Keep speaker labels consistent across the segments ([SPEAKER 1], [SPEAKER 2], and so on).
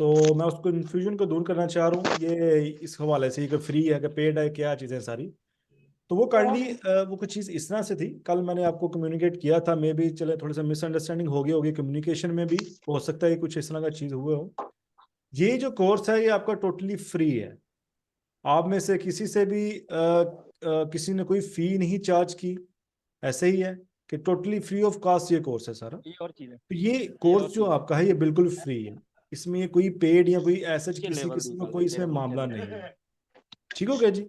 [SPEAKER 1] तो मैं उस कन्फ्यूजन को दूर करना चाह रहा हूँ ये इस हवाले से कि फ्री है कि पेड है, क्या चीज़ें सारी। तो वो काइंडली वो कुछ चीज़ इस तरह से थी, कल मैंने आपको कम्युनिकेट किया था, मे भी चले थोड़ा सा मिसअंडरस्टैंडिंग हो गई होगी कम्युनिकेशन में भी, हो सकता है कुछ इस तरह का चीज़ हुआ हो। ये जो कोर्स है ये आपका टोटली फ्री है। आप में से किसी से भी किसी ने कोई फी नहीं चार्ज की, ऐसे ही है कि टोटली फ्री ऑफ कॉस्ट ये कोर्स है सारा।
[SPEAKER 2] ये और चीज़ है,
[SPEAKER 1] तो ये
[SPEAKER 2] ये और
[SPEAKER 1] कोर्स जो
[SPEAKER 2] चीज़ है।
[SPEAKER 1] आपका है ये बिल्कुल फ्री है। इसमें कोई पेड या कोई ऐसा
[SPEAKER 2] उसके
[SPEAKER 1] किसी
[SPEAKER 2] लेवल
[SPEAKER 1] किस्म का
[SPEAKER 2] दूसरे
[SPEAKER 1] कोई इसमें
[SPEAKER 2] देहरादून के
[SPEAKER 1] मामला नहीं
[SPEAKER 2] लेवल।
[SPEAKER 1] है। ठीक हो गया जी।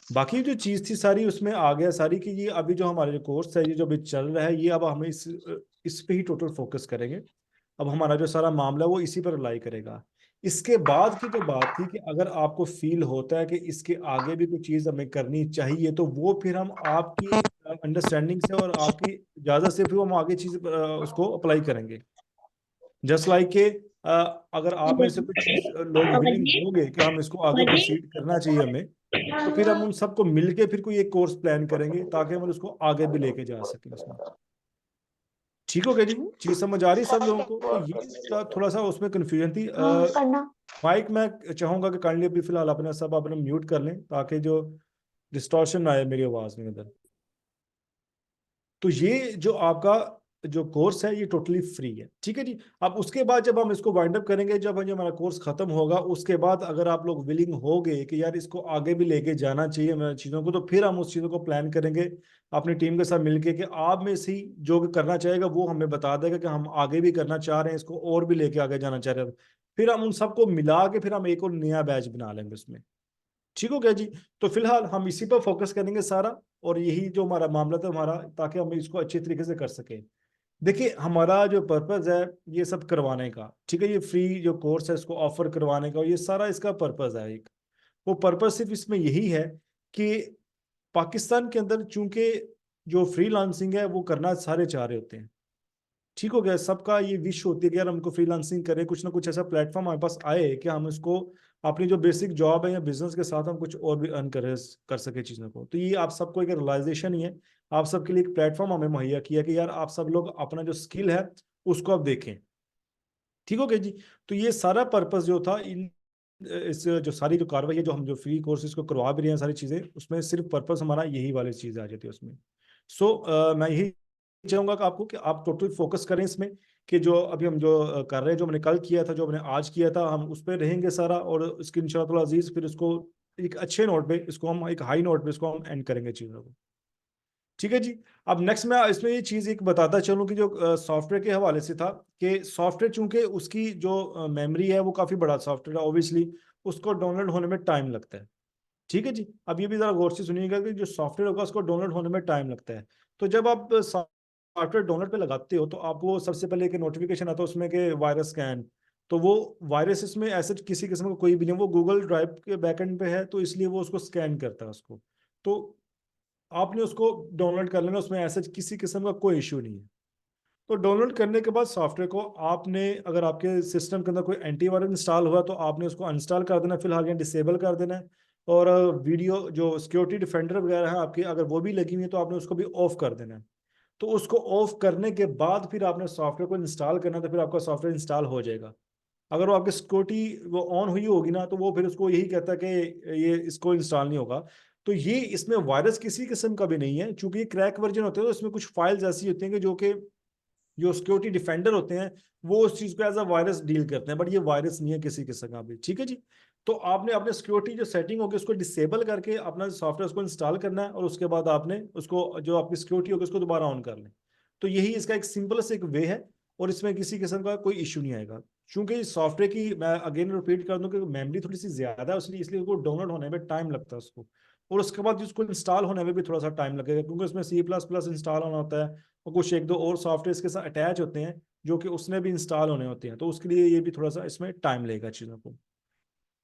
[SPEAKER 1] बाकी जो चीज़ थी सारी उसमें आ गया सारी कि ये अभी जो हमारा जो कोर्स है ये जो अभी चल रहा है ये अब हमें इस पे ही टोटल फोकस करेंगे। अब हमारा जो सारा मामला है वो इसी पर रिलाई करेगा। इसके बाद की जो बात थी कि अगर आपको फील होता है कि इसके आगे भी कोई चीज़ हमें करनी चाहिए तो वो फिर हम आपकी अंडरस्टैंडिंग से और आपकी इजाज़त से फिर हम आगे चीज़ उसको अप्लाई करेंगे। जस्ट लाइक के अगर आप में से कुछ चीज़ लोग विलिंग होंगे कि हम इसको आगे प्रोसीड करना चाहिए हमें, तो फिर हम उन सबको मिलके फिर कोई एक कोर्स प्लान करेंगे ताकि हम उसको आगे भी लेके जा सकें उसमें। ठीक हो गया जी, चीज समझ आ रही है सब लोगों को? तो ये थोड़ा सा उसमें कंफ्यूजन थी। माइक मैं चाहूंगा कि काइंडली अभी फिलहाल अपने सब अपने म्यूट कर लें ताकि जो डिस्टॉर्शन ना आए मेरी आवाज में इधर। तो ये जो आपका जो कोर्स है ये टोटली फ्री है, ठीक है जी। अब उसके बाद जब हम इसको वाइंड अप करेंगे, जब हमारा कोर्स खत्म होगा उसके बाद अगर आप लोग विलिंग हो गए कि यार इसको आगे भी लेके जाना चाहिए हमारी चीज़ों को, तो फिर हम उस चीज़ों को प्लान करेंगे अपनी टीम के साथ मिलके कि आप में से ही जो भी करना चाहेगा वो हमें बता देगा कि हम आगे भी करना चाह रहे हैं इसको और भी लेके आगे जाना चाह रहे हैं। फिर हम उन सबको मिला के फिर हम एक और नया बैच बना लेंगे उसमें। ठीक हो गया जी। तो फिलहाल हम इसी पर फोकस करेंगे सारा, और यही जो हमारा मामला था हमारा, ताकि हम इसको अच्छे तरीके से कर सकें। देखिए हमारा जो पर्पस है ये सब करवाने का, ठीक है, ये फ्री जो कोर्स है इसको ऑफर करवाने का, ये सारा इसका पर्पस है एक। वो पर्पस सिर्फ इसमें यही है कि पाकिस्तान के अंदर चूंकि जो फ्रीलांसिंग है वो करना सारे चाह रहे होते हैं। ठीक हो गया, सबका ये विश होती है कि यार हमको फ्रीलांसिंग करें, कुछ ना कुछ ऐसा प्लेटफॉर्म हमारे पास आए कि हम इसको अपनी जो बेसिक जॉब है या बिजनेस के साथ हम कुछ और भी अर्न कर सके चीज़ों को। तो ये आप सबको एक रियलाइजेशन ही है, आप सबके लिए एक प्लेटफॉर्म हमें मुहैया किया कि यार आप सब लोग अपना जो स्किल है उसको आप देखें। ठीक हो गया जी। तो ये सारा पर्पस जो था इन इस जो सारी जो कार्रवाई है जो हम जो फ्री कोर्सेज को करवा भी रहे हैं सारी चीज़ें, उसमें सिर्फ पर्पस हमारा यही वाली चीज़ आ जाती है उसमें। मैं यही चाहूंगा कि आपको कि आप टोटल फोकस करें इसमें, कि जो अभी हम जो कर रहे हैं, जो हमने कल किया था, जो हमने आज किया था, हम उस पर रहेंगे सारा, और इसकी इंशाअल्लाह अजीज फिर इसको एक अच्छे नोट पे इसको हम एक हाई नोट पे इसको हम एंड करेंगे चीज़ों को। ठीक है जी। अब नेक्स्ट मैं इसमें ये चीज़ एक बताता चलूँ कि जो सॉफ्टवेयर के हवाले से था कि सॉफ्टवेयर चूंकि उसकी जो मेमोरी है वो काफ़ी बड़ा सॉफ्टवेयर है, ऑब्वियसली उसको डाउनलोड होने में टाइम लगता है। ठीक है जी। अब ये भी जरा गौर से सुनिएगा कि जो सॉफ्टवेयर होगा उसको डाउनलोड होने में टाइम लगता है। तो जब आप सॉफ्टवेयर डाउनलोड पे लगाते हो तो आपको सबसे पहले एक नोटिफिकेशन आता है उसमें कि वायरस स्कैन। तो वो वायरस इसमें ऐसे किसी किस्म का कोई भी नहीं, वो गूगल ड्राइव के बैकएंड पे है, तो इसलिए वो उसको स्कैन करता है उसको। तो आपने उसको डाउनलोड कर लेना, उसमें ऐसा किसी किस्म का कोई इशू नहीं है। तो डाउनलोड करने के बाद सॉफ्टवेयर को आपने, अगर आपके सिस्टम के अंदर कोई एंटीवायरस इंस्टॉल हुआ तो आपने उसको अनइंस्टॉल कर देना फिलहाल, या डिसेबल कर देना है। और वीडियो जो सिक्योरिटी डिफेंडर वगैरह है आपकी, अगर वो भी लगी हुई है तो आपने उसको भी ऑफ कर देना है। तो उसको ऑफ करने के बाद फिर आपने सॉफ्टवेयर को इंस्टॉल करना है, तो फिर आपका सॉफ्टवेयर इंस्टॉल हो जाएगा। अगर वो आपकी सिक्योरिटी वो ऑन हुई होगी ना, तो वो फिर उसको यही कहता है कि ये इसको इंस्टॉल नहीं होगा। तो ये इसमें वायरस किसी किस्म का भी नहीं है, चूंकि ये क्रैक वर्जन होते हैं तो इसमें कुछ फाइल्स ऐसी होती हैं कि जो सिक्योरिटी डिफेंडर होते हैं वो उस चीज को एज अ वायरस डील करते हैं, बट ये वायरस नहीं है किसी किस्म का भी। ठीक है जी। तो आपने अपने सिक्योरिटी जो सेटिंग होगी उसको डिसेबल करके अपना सॉफ्टवेयर उसको इंस्टॉल करना है, और उसके बाद आपने उसको जो आपकी सिक्योरिटी होगी उसको दोबारा ऑन कर लें। तो यही इसका एक सिंपल से एक वे है, और इसमें किसी किस्म का कोई इशू नहीं आएगा। चूंकि सॉफ्टवेयर की मैं अगेन रिपीट कर दूं कि मेमोरी थोड़ी सी ज्यादा है, इसलिए उसको डाउनलोड होने में टाइम लगता है उसको, और उसके बाद उसको इंस्टॉल होने में भी थोड़ा सा टाइम लगेगा, क्योंकि उसमें C++ इंस्टॉल होना होता है, और कुछ एक दो और सॉफ्टवेयर इसके साथ अटैच होते हैं जो कि उसमें भी इंस्टॉल होने होते हैं, तो उसके लिए ये भी थोड़ा सा इसमें टाइम लगेगा चीज़ों को।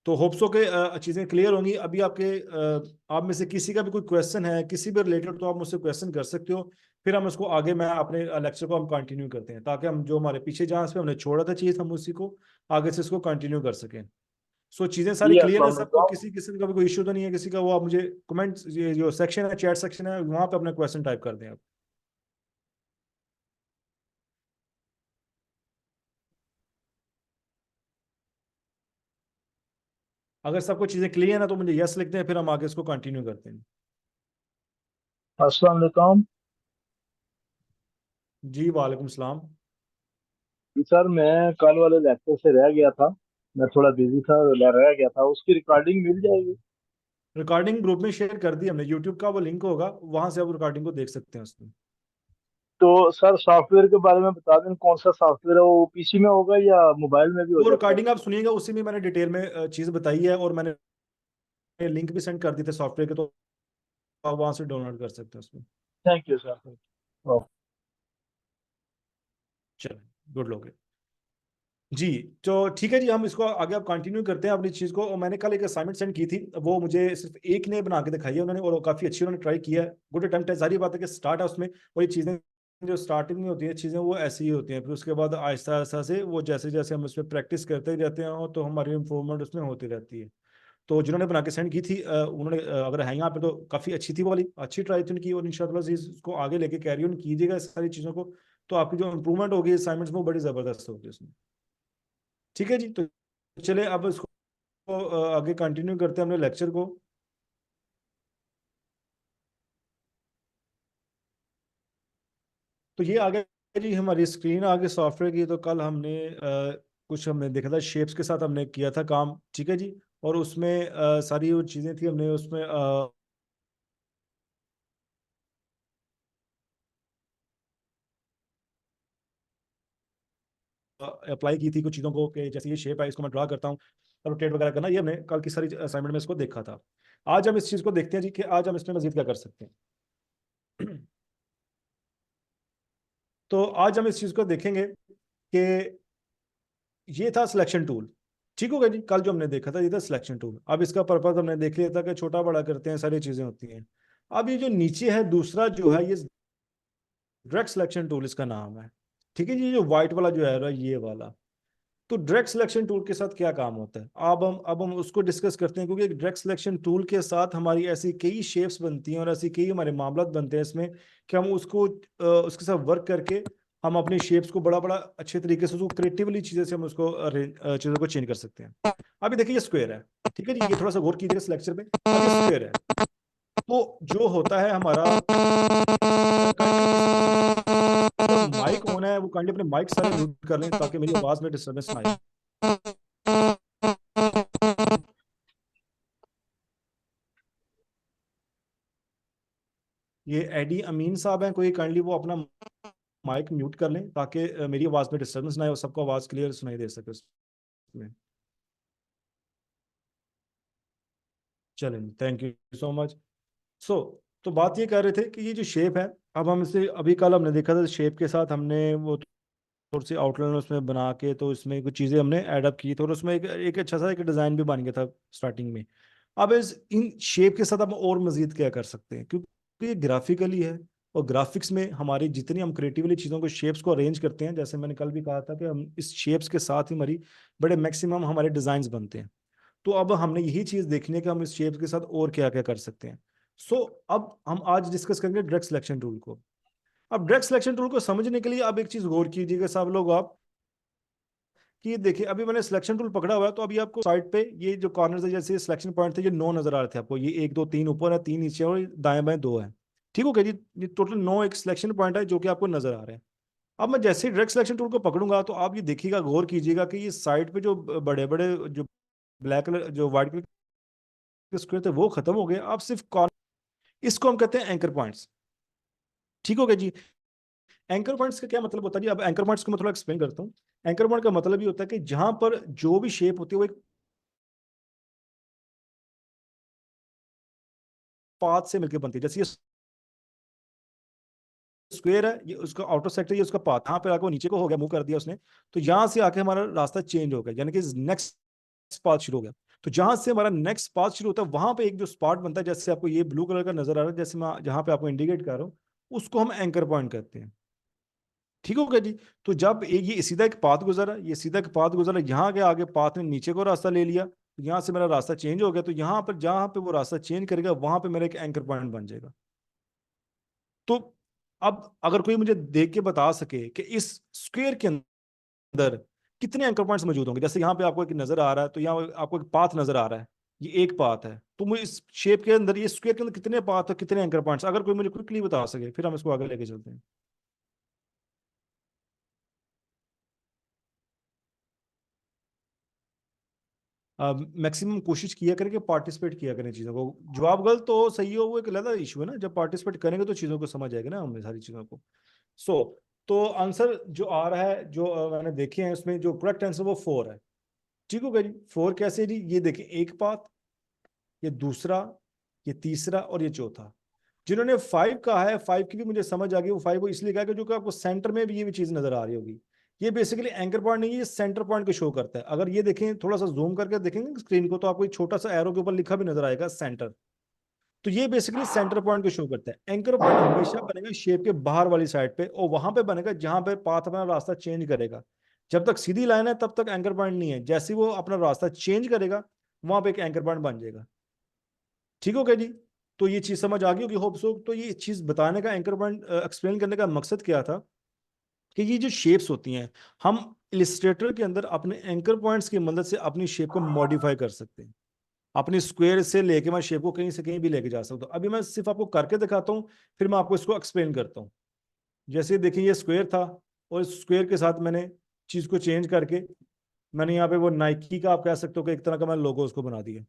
[SPEAKER 1] तो होप्सो के चीज़ें क्लियर होंगी अभी आपके। आप में से किसी का भी कोई क्वेश्चन है किसी भी रिलेटेड, तो आप मुझसे क्वेश्चन कर सकते हो। फिर हम उसको आगे मैं अपने लेक्चर को हम कंटिन्यू करते हैं, ताकि हम जो हमारे पीछे जहाँ से हमने छोड़ा था चीज़ हम उसी को आगे से इसको कंटिन्यू कर सकें। सो चीज़ें सारी
[SPEAKER 3] जी
[SPEAKER 1] क्लियर है
[SPEAKER 3] अस्सलाम
[SPEAKER 1] सबको,
[SPEAKER 3] वालेकुम।
[SPEAKER 1] किसी किस्म का भी कोई इशू तो नहीं है किसी का? वो आप मुझे कमेंट, ये जो सेक्शन है चैट सेक्शन है वहाँ पे अपना क्वेश्चन टाइप कर दें आप। अगर सबको चीजें क्लियर है ना तो मुझे यस लिखते हैं, फिर हम आगे इसको कंटिन्यू करते हैं।
[SPEAKER 2] अस्सलाम वालेकुम।
[SPEAKER 1] जी वालेकुम सलाम।
[SPEAKER 2] सर मैं कल वाले लेक्चर से रह गया था, मैं थोड़ा बिजी था, रह गया था। उसकी रिकॉर्डिंग मिल जाएगी?
[SPEAKER 1] रिकॉर्डिंग ग्रुप में शेयर कर दी हमने, यूट्यूब का वो लिंक होगा, वहां से आप रिकॉर्डिंग को देख सकते हैं उसमें।
[SPEAKER 2] तो सर सॉफ्टवेयर के बारे में बता दें, कौन सा सॉफ्टवेयर है, वो पीसी में होगा या मोबाइल में भी हो
[SPEAKER 1] वो
[SPEAKER 2] जाता है?
[SPEAKER 1] रिकॉर्डिंग आप सुनिएगा, उसी में मैंने डिटेल में चीज बताई है, और मैंने लिंक भी सेंड कर दी थे सॉफ्टवेयर के, तो आप वहां से डाउनलोड कर सकते हैं उसमें।
[SPEAKER 2] Thank you sir, thank you.
[SPEAKER 1] चलो, गुड लोग जी। तो ठीक है जी, हम इसको आगे अब कंटिन्यू करते हैं अपनी चीज को। और मैंने कल एक असाइनमेंट सेंड की थी, वो मुझे सिर्फ एक ने बना के दिखाई है उन्होंने, और वो काफी अच्छी उन्होंने ट्राई किया है। गुड अटेम्प्ट है, सारी बात है कि स्टार्ट है उसमें, और ये चीजें जो स्टार्टिंग में होती है चीजें वो ऐसी ही होती हैं, फिर उसके बाद आहिस्ता आहिस्ता से वो जैसे जैसे हम उस पर प्रैक्टिस करते ही रहते हैं तो हमारी इंप्रूवमेंट उसमें होती रहती है। तो जिन्होंने बना के सेंड की थी उन्होंने अगर है यहाँ पे तो काफी अच्छी थी वो वाली, अच्छी ट्राई थी उनकी, और इंशाल्लाह से इसको आगे लेके कैरी ऑन कीजिएगा इस सारी चीजों को, तो आपकी जो इंप्रूवमेंट होगी असाइनमेंट्स में वो बड़ी जबरदस्त होगी उसमें। ठीक है जी, तो चले अब इसको आगे कंटिन्यू करते हैं अपने लेक्चर को। तो ये आगे जी हमारी स्क्रीन आगे सॉफ्टवेयर की। तो कल हमने कुछ हमने देखा था, शेप्स के साथ हमने किया था काम, ठीक है जी। और उसमें सारी वो चीज़ें थी, हमने उसमें अप्लाई की थी कुछ चीज़ों को, कि जैसे ये शेप है इसको मैं ड्रा करता हूँ, रोटेट वगैरह करना, ये हमने कल की सारी असाइनमेंट में इसको देखा था। आज हम इस चीज़ को देखते हैं जी कि आज हम इसमें मजीद क्या कर सकते हैं। तो आज हम इस चीज़ को देखेंगे कि ये था सिलेक्शन टूल। ठीक हो गया जी, कल जो हमने देखा था ये था सिलेक्शन टूल। अब इसका पर्पज हमने देख लिया था कि छोटा बड़ा करते हैं, सारी चीजें होती हैं। अब ये जो नीचे है दूसरा जो है, ये डायरेक्ट सिलेक्शन टूल इसका नाम है। ठीक है जी, ये जो व्हाइट वाला जो है ये वाला, तो डायरेक्ट सिलेक्शन टूल के साथ क्या काम होता है, अब हम उसको डिस्कस करते हैं, क्योंकि डायरेक्ट सिलेक्शन टूल के साथ हमारी ऐसी कई शेप्स बनती हैं और ऐसी कई हमारे मामलात बनते हैं इसमें, कि हम उसको उसके साथ वर्क करके हम अपनी शेप्स को बड़ा बड़ा अच्छे तरीके से उसको क्रिएटिवली चीजें से हम उसको चीजों को चेंज कर सकते हैं। अभी देखिए ये स्क्वायर है, ठीक है जी, ये थोड़ा सा गौर कीजिएगा इस लेक्चर में। अब ये स्क्वायर है, तो जो होता है हमारा, माइक ऑन है वो काइंडली अपने माइक सारे म्यूट कर लें ताकि मेरी आवाज में डिस्टर्बेंस ना आए। ये एडी अमीन साहब हैं कोई, काइंडली वो अपना माइक म्यूट कर लें ताकि मेरी आवाज में डिस्टर्बेंस ना आए और सबको आवाज क्लियर सुनाई दे सके उसमें। चलें, थैंक यू सो मच। सो तो बात ये कर रहे थे कि ये जो शेप है, अब हम इसे अभी कल हमने देखा था शेप के साथ हमने वो थोड़ी सी आउटलाइन उसमें बना के, तो इसमें कुछ चीज़ें हमने एडअप की थी, और उसमें एक अच्छा सा एक डिज़ाइन भी बन गया था स्टार्टिंग में। अब इस इन शेप के साथ हम और मजीद क्या कर सकते हैं, क्योंकि ये ग्राफिकली है, और ग्राफिक्स में हमारी जितनी हम क्रिएटिवली चीज़ों को शेप्स को अरेंज करते हैं, जैसे मैंने कल भी कहा था कि हम इस शेप्स के साथ ही हमारी बड़े मैक्सिमम हमारे डिज़ाइंस बनते हैं। तो अब हमने यही चीज़ देखनी है कि हम इस शेप्स के साथ और क्या क्या कर सकते हैं। सो अब हम आज डिस्कस करेंगे डायरेक्ट सिलेक्शन टूल को। अब डायरेक्ट सिलेक्शन टूल को समझने के लिए अब एक चीज़ गौर कीजिएगा सब लोग आप, कि ये देखिए अभी मैंने सिलेक्शन टूल पकड़ा हुआ है, तो अभी आपको साइड पे ये जो कॉर्नर है, जैसे सिलेक्शन पॉइंट थे, ये 9 नजर आ रहे थे आपको, ये 1 2 3 ऊपर है, 3 नीचे और दाएं बाएं 2 है। ठीक हो गया जी, ये टोटल 9 एक सिलेक्शन पॉइंट है जो कि आपको नजर आ रहे हैं। अब मैं जैसे ही डायरेक्ट सिलेक्शन टूल को पकड़ूंगा तो आप ये देखिएगा, गौर कीजिएगा कि ये साइड पे जो बड़े बड़े जो ब्लैक कलर जो व्हाइट कलर के स्क्वायर थे वो खत्म हो गए, आप सिर्फ कॉर्नर, इसको हम कहते हैं एंकर पॉइंट्स। ठीक हो गया जी। एंकर पॉइंट्स का क्या मतलब होता है जी, अब एंकर पॉइंट्स को मैं थोड़ा एक्सप्लेन करता हूँ। एंकर पॉइंट का मतलब ये होता है कि जहां पर जो भी शेप होती है वो एक पाथ से मिलकर बनती है। जैसे ये स्क्वायर है, ये उसका आउटर सेक्टर, ये उसका पाथ, यहाँ पे आके वो नीचे को हो गया, मूव कर दिया उसने, तो यहां से आके हमारा रास्ता चेंज हो गया, यानी कि नेक्स्ट पाथ शुरू हो गया। तो जहां से हमारा नेक्स्ट पाथ शुरू होता है वहां पे एक जो स्पॉट बनता है, जैसे आपको ये ब्लू कलर का नजर आ रहा है, जैसे मैं जहां पे आपको इंडिकेट कर रहा हूँ, उसको हम एंकर पॉइंट कहते हैं। ठीक हो गया जी। तो जब एक ये सीधा एक पाथ गुजरा, ये सीधा एक पाथ गुजरा, यहाँ के आगे पाथ ने नीचे को रास्ता ले लिया, तो यहाँ से मेरा रास्ता चेंज हो गया, तो यहाँ पर जहां पे वो रास्ता चेंज करेगा वहां पे मेरा एक एंकर पॉइंट बन जाएगा। तो अब अगर कोई मुझे देख के बता सके कि इस स्क्वायर के अंदर कितने एंकर पॉइंट्स मौजूद होंगे, जैसे यहाँ पे आपको एक नजर आ रहा है, तो यहाँ आपको एक पाथ नजर आ रहा है, ये एक पाथ है, तो मुझे इस शेप के अंदर, ये स्क्वायर के अंदर कितने पाथ और कितने एंकर पॉइंट्स, अगर कोई मुझे क्विकली बता सके फिर हम इसको आगे लेके चलते हैं। मैक्सिमम कोशिश किया करें कि पार्टिसिपेट किया करें चीज़ों को, जवाब गलत तो सही हो वो एक अलग इशू है ना, जब पार्टिसिपेट करेंगे तो चीज़ों को समझ आएगी ना हमें सारी चीज़ों को। सो तो आंसर जो आ रहा है, जो मैंने देखे हैं उसमें जो करेक्ट आंसर वो 4 है। ठीक हो गया जी। 4 कैसे जी, ये देखिए एक पाथ, ये दूसरा, ये तीसरा और ये चौथा। जिन्होंने 5 कहा है, 5 की भी मुझे समझ आ गई, वो 5 वो इसलिए कहा कि जो कि आपको सेंटर में भी ये भी चीज नजर आ रही होगी। ये बेसिकली एंकर पॉइंट नहीं है, ये सेंटर पॉइंट को शो करता है। अगर ये देखें, थोड़ा सा जूम करके देखेंगे स्क्रीन को, तो आपको एक छोटा सा एरो के ऊपर लिखा भी नजर आएगा सेंटर। तो ये बेसिकली सेंटर पॉइंट को शो करता है। एंकर पॉइंट हमेशा बनेगा शेप के बाहर वाली साइड पे, और वहां पे बनेगा जहां पे पाथ अपना रास्ता चेंज करेगा। जब तक सीधी लाइन है तब तक एंकर पॉइंट नहीं है, जैसे ही वो अपना रास्ता चेंज करेगा वहां पे एक एंकर पॉइंट बन जाएगा। ठीक हो गया जी। तो ये चीज समझ आ गई होगी होप सो। तो ये चीज बताने का, एंकर पॉइंट एक्सप्लेन करने का मकसद क्या था, कि ये जो शेप्स होती हैं, हम इलिस्ट्रेटर के अंदर अपने एंकर पॉइंट्स की मदद से अपनी शेप को मॉडिफाई कर सकते हैं। अपनी स्क्वायर से लेके मैं शेप को कहीं से कहीं भी लेके जा सकता हूँ। अभी मैं सिर्फ आपको करके दिखाता हूँ, फिर मैं आपको इसको एक्सप्लेन करता हूँ। जैसे देखिए ये स्क्वायर था, और इस स्क्वायर के साथ मैंने चीज को चेंज करके, मैंने यहाँ पे वो नाइकी का, आप कह सकते हो कि एक तरह का मैं लोगो उसको बना दिया।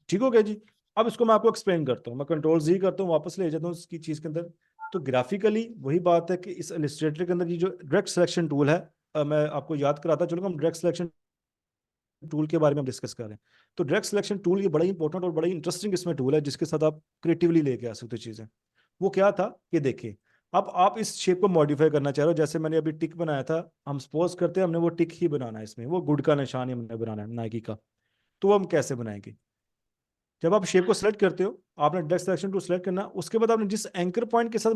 [SPEAKER 1] ठीक हो गया जी। अब इसको मैं आपको एक्सप्लेन करता हूँ, मैं कंट्रोल जी करता हूँ, वापस ले जाता हूँ इसकी चीज के अंदर। तो ग्राफिकली वही बात है कि इस इलिस्ट्रेटर के अंदर ये जो डायरेक्ट सिलेक्शन टूल है, मैं आपको याद कराता चलूंगा, हम डायरेक्ट सिलेक्शन टूल के बारे में हम डिस्कस कर रहे हैं। तो डायरेक्ट सिलेक्शन टूल ये बड़ा ही इंपॉर्टेंट और बड़ा ही इंटरेस्टिंग इसमें टूल है, जिसके साथ आप क्रिएटिवली लेके आ सकते हो चीजें। वो क्या था, ये देखिए। अब आप इस शेप को मॉडिफाई करना चाह रहे हो, जैसे मैंने अभी टिक बनाया था, हम सपोज करते हैं हमने वो टिक ही बनाना है, इसमें वो गुड का निशान ही हमने बनाना है नाइकी का। तो वो हम कैसे बनाएंगे, जब आप शेप को सिलेक्ट करते हो, आपने डायरेक्ट सिलेक्शन टू सिलेक्ट करना, उसके बाद आपने जिस एंकर पॉइंट के साथ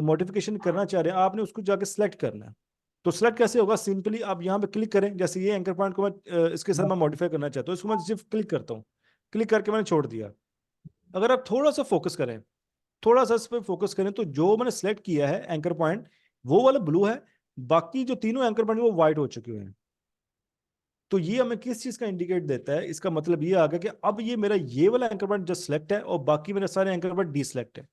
[SPEAKER 1] मॉडिफिकेशन करना चाह रहे हैं, आपने उसको जाके सिलेक्ट करना है। तो सिलेक्ट कैसे होगा, सिंपली आप यहाँ पे क्लिक करें, जैसे ये एंकर पॉइंट को मैं इसके साथ मैं मॉडिफाई करना चाहता हूँ, इसको मैं सिर्फ क्लिक करता हूँ, क्लिक करके मैंने छोड़ दिया। अगर आप थोड़ा सा फोकस करें, थोड़ा सा इस पर फोकस करें, तो जो मैंने सेलेक्ट किया है एंकर पॉइंट, वो वाला ब्लू है, बाकी जो तीनों एंकर पॉइंट वो व्हाइट हो चुके हैं। तो ये हमें किस चीज का इंडिकेट देता है, इसका मतलब ये आ गया कि अब ये मेरा ये वाला एंकर पॉइंट जो सिलेक्ट है, और बाकी मेरे सारे एंकर पॉइंट डी सिलेक्ट है।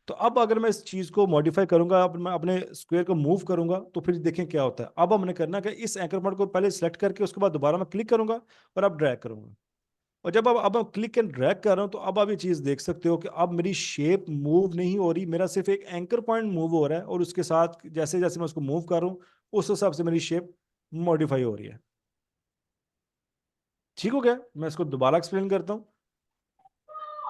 [SPEAKER 1] तो अब अगर मैं इस चीज को मॉडिफाई करूंगा, अब मैं अपने स्क्वायर को मूव करूंगा, तो फिर देखें क्या होता है। अब हमने करना कि इस एंकर पॉइंट को पहले सिलेक्ट करके उसके बाद दोबारा मैं क्लिक करूंगा, और अब ड्रैग करूंगा। और जब अब मैं क्लिक एंड ड्रैग कर रहा हूं, तो अब आप ये चीज देख सकते हो कि अब मेरी शेप मूव नहीं हो रही, मेरा सिर्फ एक एंकर पॉइंट मूव हो रहा है, और उसके साथ जैसे जैसे मैं उसको मूव कर रहा हूँ, उस हिसाब से मेरी शेप मॉडिफाई हो रही है। ठीक हो गया, मैं इसको दोबारा एक्सप्लेन करता हूँ।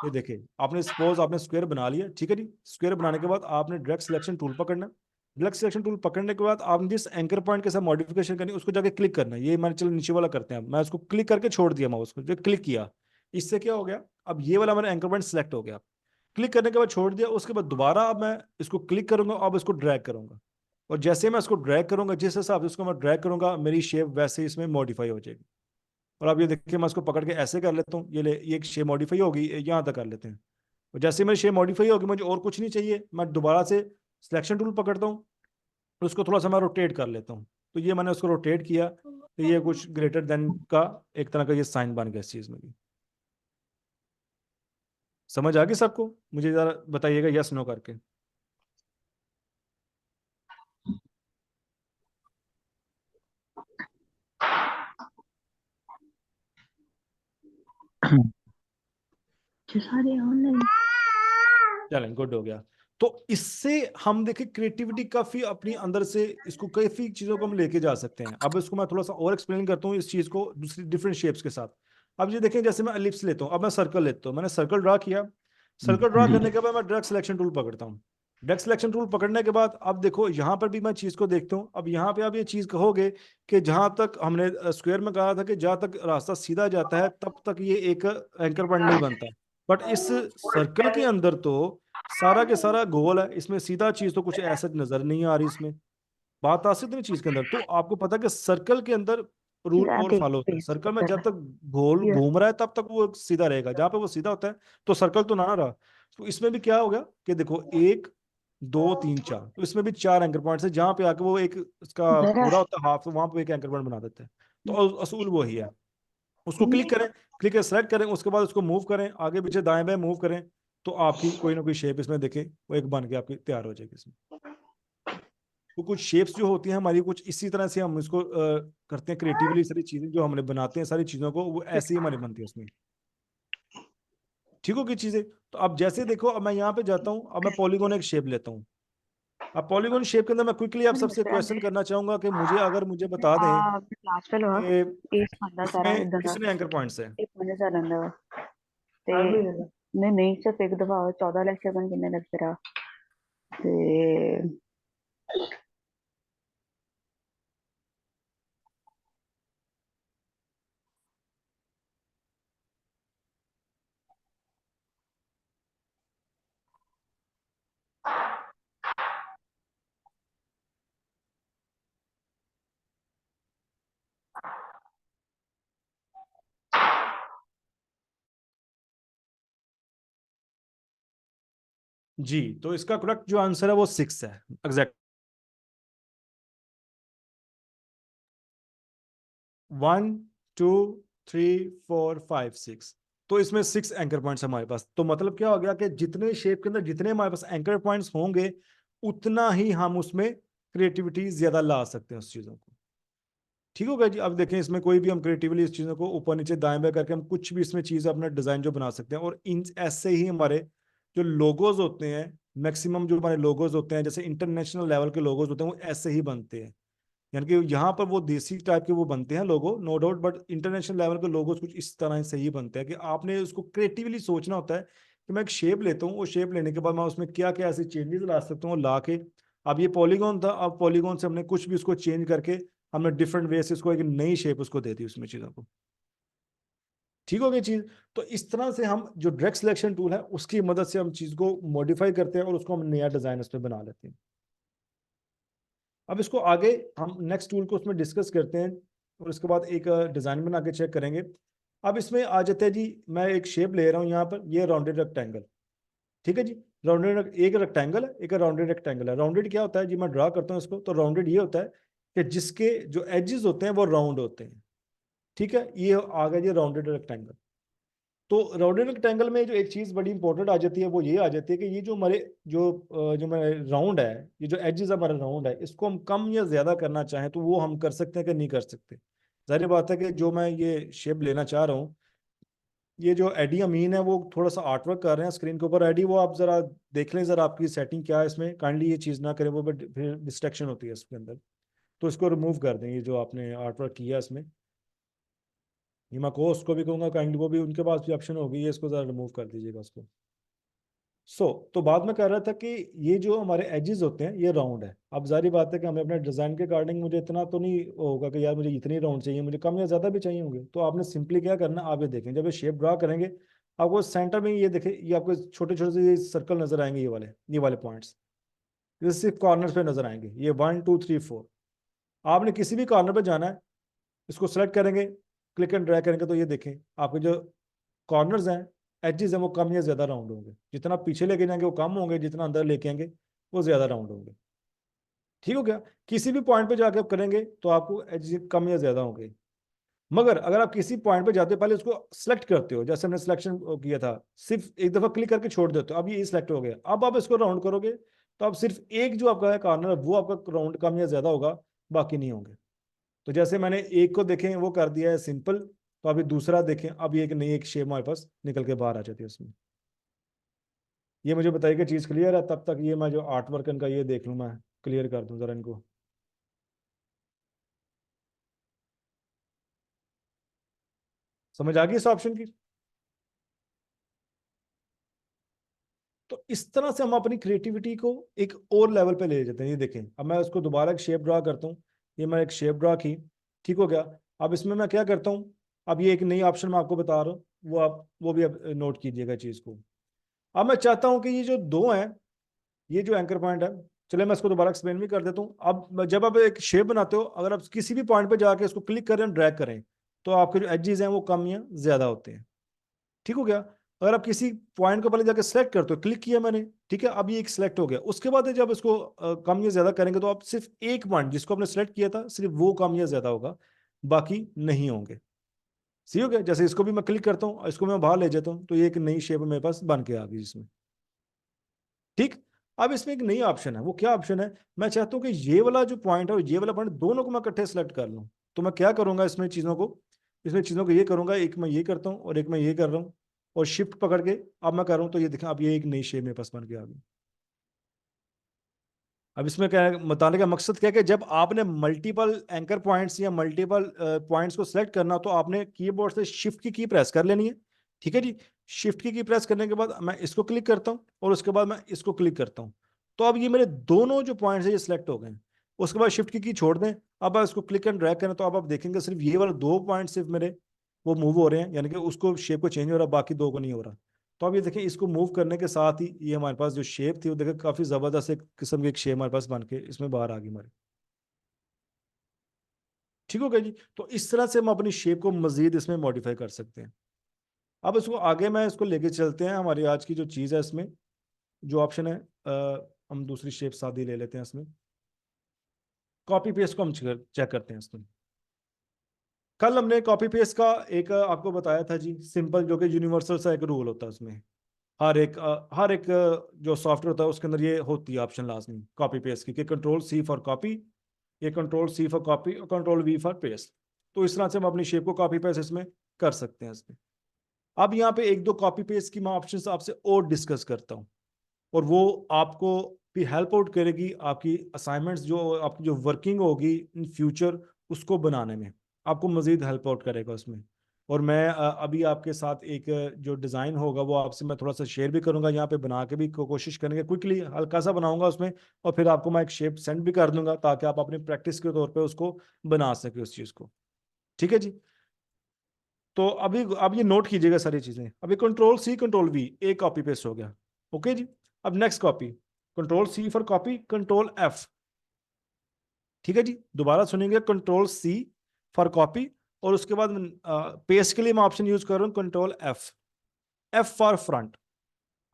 [SPEAKER 1] ये देखिए, आपने सपोज आपने स्क्वायर बना लिया, ठीक है जी। स्क्वायर बनाने के बाद आपने डायरेक्ट सिलेक्शन टूल पकड़ना है। डायरेक्ट सिलेक्शन टूल पकड़ने के बाद आपने जिस एंकर पॉइंट के साथ मॉडिफिकेशन करनी है, उसको जाके क्लिक करना है। ये मैंने, चलो नीचे वाला करते हैं, मैं उसको क्लिक करके छोड़ दिया माउस को, जो क्लिक किया, इससे क्या हो गया, अब ये वाला मेरा एंकर पॉइंट सिलेक्ट हो गया। क्लिक करने के बाद छोड़ दिया, उसके बाद दोबारा अब मैं इसको क्लिक करूंगा, अब इसको ड्रैग करूंगा, और जैसे मैं इसको ड्रैग करूंगा, जिस हिसाब से इसको मैं ड्रैग करूंगा, मेरी शेप वैसे ही इसमें मॉडिफाई हो जाएगी। और अब ये देखिए, मैं इसको पकड़ के ऐसे कर लेता हूँ, ये एक शेप मॉडिफाई होगी, यहाँ तक कर लेते हैं। और जैसे मेरी शेप मॉडिफाई होगी, मुझे और कुछ नहीं चाहिए, मैं दोबारा से सिलेक्शन टूल पकड़ता हूँ, और उसको थोड़ा सा मैं रोटेट कर लेता हूँ। तो ये मैंने उसको रोटेट किया, तो ये कुछ ग्रेटर देन का एक तरह का ये साइन बन गया इस चीज में भी। समझ आ गई सबको, मुझे जरा बताइएगा यस नो करके।
[SPEAKER 3] सारे ऑनलाइन।
[SPEAKER 1] चलें, गुड हो गया। तो इससे हम देखें क्रिएटिविटी काफी अपनी अंदर से, इसको काफी चीजों को हम लेके जा सकते हैं। अब इसको मैं थोड़ा सा और एक्सप्लेन करता हूँ इस चीज को दूसरी डिफरेंट शेप्स के साथ। अब ये देखें, जैसे मैं एलिप्स लेता हूँ, अब मैं सर्कल लेता हूँ, मैंने सर्कल ड्रा किया। सर्कल ड्रा करने के बाद मैं डायरेक्ट सिलेक्शन टूल पकड़ता हूँ। डायरेक्ट सिलेक्शन टूल पकड़ने के बाद अब देखो, यहाँ पर भी मैं चीज को देखता हूँ। अब यहाँ पे आप ये चीज कहोगे कि जहां तक हमने स्क्वायर में कहा था कि जहां तक रास्ता सीधा जाता है तब तक ये एक एंकर पॉइंट नहीं बनता। बट इस सर्कल के अंदर तो सारा के सारा गोल है, इसमें सीधा चीज तो कुछ ऐसा नजर नहीं आ रही इसमें। बात आ सकती है चीज के अंदर, तो आपको पता है कि सर्कल के अंदर रूल और फॉलो होता है। सर्कल में जब तक गोल घूम रहा है तब तक वो सीधा रहेगा, जहां पे वो सीधा होता है तो सर्कल तो ना रहा। तो इसमें भी क्या हो गया कि देखो, 1 2 3 4, तो इसमें भी 4 एंकर पॉइंट्स है, जहां पे आके वो एक इसका पूरा होता है हाफ, तो वहां पे एक एंकर पॉइंट बना देता है। तो असूल वही है। उसको क्लिक करें, क्लिक कर सेलेक्ट करें, उसके बाद उसको मूव करें, आगे पीछे दाएं बाएं मूव करें, तो आपकी कोई ना कोई शेप इसमें देखे वो एक बन के आपकी तैयार हो जाएगी इसमें। तो कुछ शेप्स जो होती हैं हमारी, कुछ इसी तरह से हम इसको करते हैं क्रिएटिवली, सारी चीजें जो हमने बनाते हैं सारी चीजों को, वो ऐसे ही हमारी बनती है उसमें। ठीक होगी चीजें। तो अब जैसे देखो, अब मैं यहाँ पे जाता हूँ, अब मैं पॉलीगोन एक शेप लेता हूँ। अब पॉलीगोन शेप के अंदर मैं क्विकली आप सबसे क्वेश्चन करना चाहूंगा कि मुझे अगर मुझे बता दें
[SPEAKER 3] లాస్ట్
[SPEAKER 1] कि
[SPEAKER 3] सारा
[SPEAKER 1] इसमें
[SPEAKER 3] इधर
[SPEAKER 1] कितने एंकर पॉइंट्स हैं।
[SPEAKER 3] एक महीने से लंदा ते नहीं नहीं सिर्फ एक दफा 14 लाख सेकंड किन्ने लगते रहा ते
[SPEAKER 1] जी, तो इसका करेक्ट जो आंसर है वो 6 है एग्जैक्ट। 1 2 3 4 5 6, तो इसमें 6 एंकर पॉइंट्स हमारे पास। तो मतलब क्या हो गया कि जितने शेप के अंदर जितने हमारे पास एंकर पॉइंट्स होंगे, उतना ही हम उसमें क्रिएटिविटी ज्यादा ला सकते हैं उस चीजों को। ठीक होगा जी। अब देखें, इसमें कोई भी हम क्रिएटिवली इस चीज़ों को ऊपर नीचे दाएं बाएं करके हम कुछ भी इसमें चीज़ अपना डिज़ाइन जो बना सकते हैं। और इन ऐसे ही हमारे जो लोगोज होते हैं, मैक्सिमम जो हमारे लोगोज होते हैं, जैसे इंटरनेशनल लेवल के लोगोज होते हैं, वो ऐसे ही बनते हैं। यानी कि यहाँ पर वो देसी टाइप के वो बनते हैं logo, no doubt, but international level के लोगोज कुछ इस तरह से ही बनते हैं कि आपने उसको क्रिएटिवली सोचना होता है कि मैं एक शेप लेता हूँ, वो शेप लेने के बाद मैं उसमें क्या क्या ऐसे चेंजेस ला सकता हूँ ला के। अब ये पॉलीगॉन था, अब पॉलीगॉन से हमने कुछ भी उसको चेंज करके हमने डिफरेंट वे से उसको एक नई शेप उसको दे दी उसमें चीज़ों को। ठीक हो गई चीज। तो इस तरह से हम जो डायरेक्ट सिलेक्शन टूल है उसकी मदद से हम चीज को मॉडिफाई करते हैं और उसको हम नया डिजाइन उसमें बना लेते हैं। अब इसको आगे हम नेक्स्ट टूल को उसमें डिस्कस करते हैं और उसके बाद एक डिजाइन बना के चेक करेंगे। अब इसमें आ जाते हैं जी, मैं एक शेप ले रहा हूँ यहाँ पर, ये राउंडेड रेक्टेंगल। ठीक है जी। राउंडेड एक रेक्टेंगल है, एक राउंडेड रेक्टेंगल है। राउंडेड क्या होता है जी, मैं ड्रा करता हूँ इसको, तो राउंडेड ये होता है कि जिसके जो एजेस होते हैं वो राउंड होते हैं। ठीक है, ये आ गया जी राउंडेड रेक्टेंगल। तो राउंडेड रेक्टेंगल में जो एक चीज बड़ी इंपॉर्टेंट आ जाती है वो ये आ जाती है कि ये जो हमारे जो हमारे राउंड है, ये जो एजेस हमारा राउंड है, इसको हम कम या ज्यादा करना चाहें तो वो हम कर सकते हैं कि नहीं कर सकते। जाहिर बात है कि जो मैं ये शेप लेना चाह रहा हूँ, ये जो एडी अमीन है वो थोड़ा सा आर्ट वर्क कर रहे हैं स्क्रीन के ऊपर। एडी वो आप जरा देख लें, जरा आपकी सेटिंग क्या है इसमें, काइंडली ये चीज ना करें, वो फिर डिस्ट्रैक्शन होती है इसके अंदर। तो इसको रिमूव कर दें, ये जो आपने आर्ट वर्क किया इसमें। हिमा को उसको भी कहूंगा काइंडली, वो भी उनके पास भी ऑप्शन होगी, ये इसको जरा रिमूव कर दीजिएगा उसको। तो बाद में कह रहा था कि ये जो हमारे एजेस होते हैं ये राउंड है। अब जारी बात है कि हमें अपने डिजाइन के अकॉर्डिंग मुझे इतना तो नहीं होगा कि यार मुझे इतनी राउंड चाहिए, मुझे कम या ज्यादा भी चाहिए होंगे। तो आपने सिंपली क्या करना, आप ये देखें, जब ये शेप ड्रा करेंगे आपको सेंटर में ये देखें, ये आपको छोटे छोटे से सर्कल नजर आएंगे, ये वाले पॉइंट्स, ये सिर्फ कॉर्नर पे नजर आएंगे, ये 1 2 3 4। आपने किसी भी कॉर्नर पे जाना है, इसको सेलेक्ट करेंगे, क्लिक एंड ड्रैग करेंगे, तो ये देखें आपके जो कॉर्नर्स हैं, एजेस हैं, वो कम या ज्यादा राउंड होंगे। जितना पीछे लेके जाएंगे वो कम होंगे, जितना अंदर लेके आएंगे वो ज्यादा राउंड होंगे। ठीक हो गया। किसी भी पॉइंट पे जाके आप करेंगे तो आपको एजेस कम या ज्यादा होंगे। मगर अगर आप किसी पॉइंट पे जाते हो, पहले उसको सेलेक्ट करते हो, जैसे हमने सिलेक्शन किया था, सिर्फ एक दफा क्लिक करके छोड़ देते हो, अब ये सिलेक्ट हो गया। अब आप इसको राउंड करोगे तो अब सिर्फ एक जो आपका कॉर्नर है वो आपका राउंड कम या ज्यादा होगा, बाकी नहीं होंगे। तो जैसे मैंने एक को देखें वो कर दिया है सिंपल, तो अभी दूसरा देखें, अब ये एक नई एक शेप हमारे पास निकल के बाहर आ जाती है उसमें। ये मुझे बताइए कि चीज़ क्लियर है, तब तक ये मैं जो आर्ट वर्क इनका ये देख लूँ, मैं क्लियर कर दूँ ज़रा इनको। समझ आ गई इस ऑप्शन की। तो इस तरह से हम अपनी क्रिएटिविटी को एक और लेवल पे ले जाते हैं। ये देखें, अब मैं उसको दोबारा एक शेप ड्रा करता हूँ, ये मैं एक शेप ड्रा की, ठीक हो गया। अब इसमें मैं क्या करता हूँ, अब ये एक नई ऑप्शन मैं आपको बता रहा हूँ, वो भी अब नोट कीजिएगा चीज़ को। अब मैं चाहता हूँ कि ये जो दो हैं, ये जो एंकर पॉइंट है, चलिए मैं इसको दोबारा एक्सप्लेन भी कर देता हूँ। अब जब आप एक शेप बनाते हो, अगर आप किसी भी पॉइंट पे जाके इसको क्लिक करें, ड्रैग करें, तो आपके जो एजेस हैं वो कम या ज्यादा होते हैं। ठीक हो गया। अगर आप किसी पॉइंट को पहले जाके सेलेक्ट करते हो, क्लिक किया मैंने, ठीक है, अब ये एक सिलेक्ट हो गया, उसके बाद जब इसको कम या ज्यादा करेंगे तो आप सिर्फ एक पॉइंट जिसको आपने सेलेक्ट किया था सिर्फ वो कम या ज्यादा होगा, बाकी नहीं होंगे। सी हो गया। जैसे इसको भी मैं क्लिक करता हूँ, इसको मैं बाहर ले जाता हूँ, तो ये एक नई शेप मेरे पास बन के आ गई इसमें। ठीक। अब इसमें एक नई ऑप्शन है, वो क्या ऑप्शन है, मैं चाहता हूँ कि ये वाला जो पॉइंट है और ये वाला पॉइंट दोनों को मैं इकट्ठे सेलेक्ट कर लूँ। तो मैं क्या करूंगा, इसमें चीजों को ये करूंगा, एक मैं ये करता हूँ और एक मैं ये कर रहा हूँ, और शिफ्ट पकड़ के अब मैं कर रहा हूँ, तो ये देखें अब ये एक नई शेप मेरे पास बन के आ गई। अब इसमें क्या है, बताने का मकसद क्या है कि जब आपने मल्टीपल एंकर पॉइंट्स या मल्टीपल पॉइंट्स को सिलेक्ट करना, तो आपने कीबोर्ड से शिफ्ट की प्रेस कर लेनी है। ठीक है जी। शिफ्ट की प्रेस करने के बाद मैं इसको क्लिक करता हूँ और उसके बाद मैं इसको क्लिक करता हूँ, तो अब ये मेरे दोनों जो पॉइंट्स है ये सिलेक्ट हो गए। उसके बाद शिफ्ट की छोड़ दें, अब आप इसको क्लिक एंड ड्रैग करें, तो अब आप देखेंगे सिर्फ ये वाले 2 पॉइंट सिर्फ मेरे वो मूव हो रहे हैं, यानी कि उसको शेप को चेंज हो रहा है, बाकी 2 को नहीं हो रहा। तो अब ये देखें, इसको मूव करने के साथ ही ये हमारे पास जो शेप थी वो देखें काफी जबरदस्त एक किस्म की एक शेप हमारे पास बन के इसमें बाहर आ गई हमारी। ठीक हो गया जी। तो इस तरह से हम अपनी शेप को मजीद इसमें मॉडिफाई कर सकते हैं। अब इसको आगे मैं इसको लेके चलते हैं, हमारी आज की जो चीज है इसमें जो ऑप्शन है, हम दूसरी शेप सादी ले लेते हैं इसमें। कॉपी पेस्ट को हम चेक करते हैं इसमें। कल हमने कॉपी पेस्ट का एक आपको बताया था जी, सिंपल, जो कि यूनिवर्सल सा एक रूल होता है उसमें। हर एक जो सॉफ्टवेयर होता है उसके अंदर ये होती है ऑप्शन लाजमी कॉपी पेस्ट की, कि कंट्रोल सी फॉर कॉपी, ये कंट्रोल सी फॉर कॉपी और कंट्रोल वी फॉर पेस्ट। तो इस तरह से हम अपनी शेप को कॉपी पेस्ट इसमें कर सकते हैं इसमें। अब यहाँ पे एक दो कॉपी पेस्ट की मैं ऑप्शन आपसे और डिस्कस करता हूँ, और वो आपको भी हेल्प आउट करेगी आपकी असाइनमेंट्स, जो आपकी जो वर्किंग होगी इन फ्यूचर, उसको बनाने में आपको मजीद हेल्प आउट करेगा उसमें। और मैं अभी आपके साथ एक जो डिज़ाइन होगा वो आपसे मैं थोड़ा सा शेयर भी करूंगा, यहाँ पे बना के भी कोशिश करेंगे, क्विकली हल्का सा बनाऊंगा उसमें, और फिर आपको मैं एक शेप सेंड भी कर दूंगा ताकि आप अपनी प्रैक्टिस के तौर पे उसको बना सके उस चीज़ को। ठीक है जी। तो अभी अब ये नोट कीजिएगा सारी चीज़ें। अभी कंट्रोल सी कंट्रोल वी, एक कॉपी पेस्ट हो गया। ओके जी। अब next copy, control C for copy, control F. ठीक है जी। दोबारा सुनेंगे, कंट्रोल सी फॉर कॉपी, और उसके बाद पेस्ट के लिए मैं ऑप्शन यूज कर रहा हूं control F, F for front.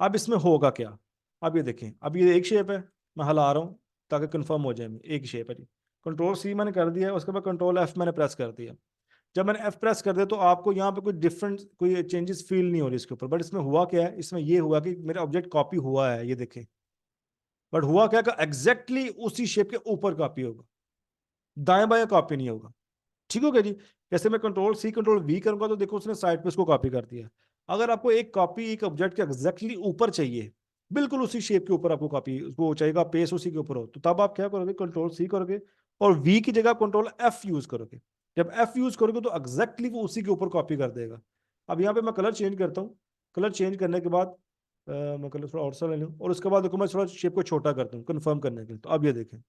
[SPEAKER 1] अब इसमें होगा क्या, अब ये देखें, अब ये एक शेप है, मैं हला रहा हूं ताकि कंफर्म हो जाए, एक शेप है जी। कंट्रोल सी मैंने कर दिया, उसके बाद कंट्रोल एफ मैंने प्रेस कर दिया। जब मैंने एफ प्रेस कर दिया तो आपको यहाँ पे कोई डिफरेंट कोई चेंजेस फील नहीं हो रही इसके ऊपर, बट इसमें हुआ क्या है, इसमें ये हुआ कि मेरा ऑब्जेक्ट कॉपी हुआ है, ये देखें। बट हुआ क्या, एग्जैक्टली उसी शेप के ऊपर कॉपी होगा, दाएं बाएं कॉपी नहीं होगा। ठीक हो गया जी। जैसे मैं कंट्रोल सी कंट्रोल वी करूंगा तो देखो उसने साइड पे इसको कॉपी कर दिया। अगर आपको एक कॉपी एक ऑब्जेक्ट के एग्जैक्टली ऊपर चाहिए, बिल्कुल उसी शेप के ऊपर आपको कॉपी उसको चाहिए, पेस उसी के ऊपर हो, तो तब आप क्या करोगे, कंट्रोल सी करोगे और वी की जगह कंट्रोल एफ यूज करोगे। जब एफ यूज करोगे तो एग्जैक्टली वो उसी के ऊपर कॉपी कर देगा। अब यहाँ पे मैं कलर चेंज करता हूँ, कलर चेंज करने के बाद मैं कलर थोड़ा और सा ले लूँ, और उसके बाद देखो मैं थोड़ा शेप को छोटा करता हूँ कन्फर्म करने के लिए। तो अब ये देखें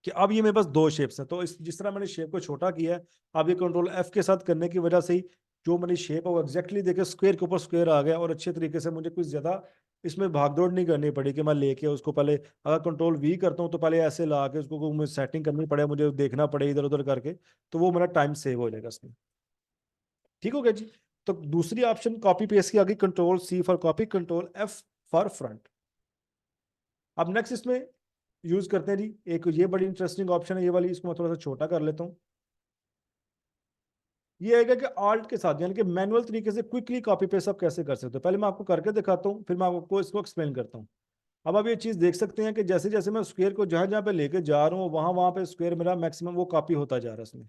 [SPEAKER 1] कि अब ये मेरे पास 2 शेप्स हैं, तो जिस तरह मैंने शेप को छोटा किया है, अब ये कंट्रोल एफ के साथ करने की वजह से ही जो मेरी शेप है वो एग्जैक्टली देखे स्क्वायर के ऊपर स्क्वायर आ गया, और अच्छे तरीके से मुझे कुछ ज्यादा इसमें भागदौड़ नहीं करनी पड़ी कि मैं लेके उसको पहले, अगर कंट्रोल वी करता हूँ तो पहले ऐसे ला के उसको मुझे सेटिंग करनी पड़े, मुझे देखना पड़े इधर उधर करके, तो वो मेरा टाइम सेव हो जाएगा इसमें। ठीक हो गया जी। तो दूसरी ऑप्शन कॉपी पेस्ट की आ गई, control C for copy, control F for front. अब नेक्स्ट इसमें यूज करते हैं जी, एक ये बड़ी इंटरेस्टिंग ऑप्शन है ये वाली, इसको मैं थोड़ा सा छोटा कर लेता हूँ। ये आएगा कि आल्ट के साथ, यानी कि मैनुअल तरीके से क्विकली कॉपी पेस्ट आप कैसे कर सकते हो, पहले मैं आपको करके दिखाता हूँ, फिर मैं आपको इसको एक्सप्लेन करता हूँ। अब आप ये चीज देख सकते हैं कि जैसे जैसे मैं स्क्वायर को जहां जहां पे लेके जा रहा हूँ, वहां वहां पे स्क्वायर मेरा मैक्सिमम वो कॉपी होता जा रहा है इसमें।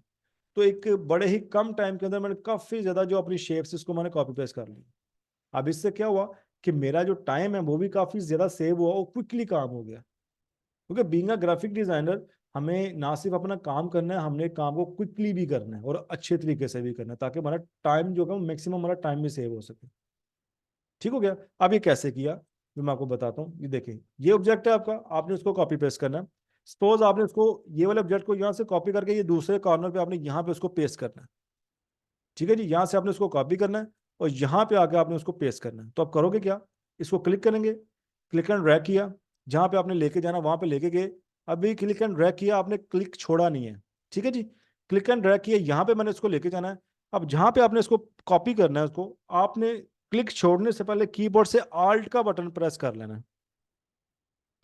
[SPEAKER 1] तो एक बड़े ही कम टाइम के अंदर मैंने काफी ज्यादा जो अपनी शेप्स इसको मैंने कॉपी पेस्ट कर लिया। अब इससे क्या हुआ कि मेरा जो टाइम है वो भी काफी ज्यादा सेव हुआ और क्विकली काम हो गया। क्योंकि बीइंग अ ग्राफिक डिजाइनर हमें ना सिर्फ अपना काम करना है, हमने काम को क्विकली भी करना है और अच्छे तरीके से भी करना है, ताकि हमारा टाइम जो है मैक्सिमम हमारा टाइम भी सेव हो सके। ठीक हो गया। अब ये कैसे किया मैं आपको बताता हूँ। ये देखिए, ये ऑब्जेक्ट है आपका, आपने उसको कॉपी पेस्ट करना है। सपोज आपने उसको ये वाले ऑब्जेक्ट को यहाँ से कॉपी करके ये दूसरे कॉर्नर पे आपने यहाँ पे उसको पेस्ट करना है। ठीक है जी। यहाँ से आपने उसको कॉपी करना है और यहाँ पे आके आपने उसको पेस्ट करना है। तो आप करोगे क्या, इसको क्लिक करेंगे, क्लिक एंड ड्रैग किया, जहाँ पे आपने लेके जाना वहां पे लेके गए। अभी क्लिक एंड ड्रैग किया, आपने क्लिक छोड़ा नहीं है। ठीक है जी। क्लिक एंड ड्रैग किया, यहाँ पे मैंने इसको लेके जाना है। अब जहाँ पे आपने इसको कॉपी करना है, उसको आपने क्लिक छोड़ने से पहले कीबोर्ड से आल्ट का बटन प्रेस कर लेना है।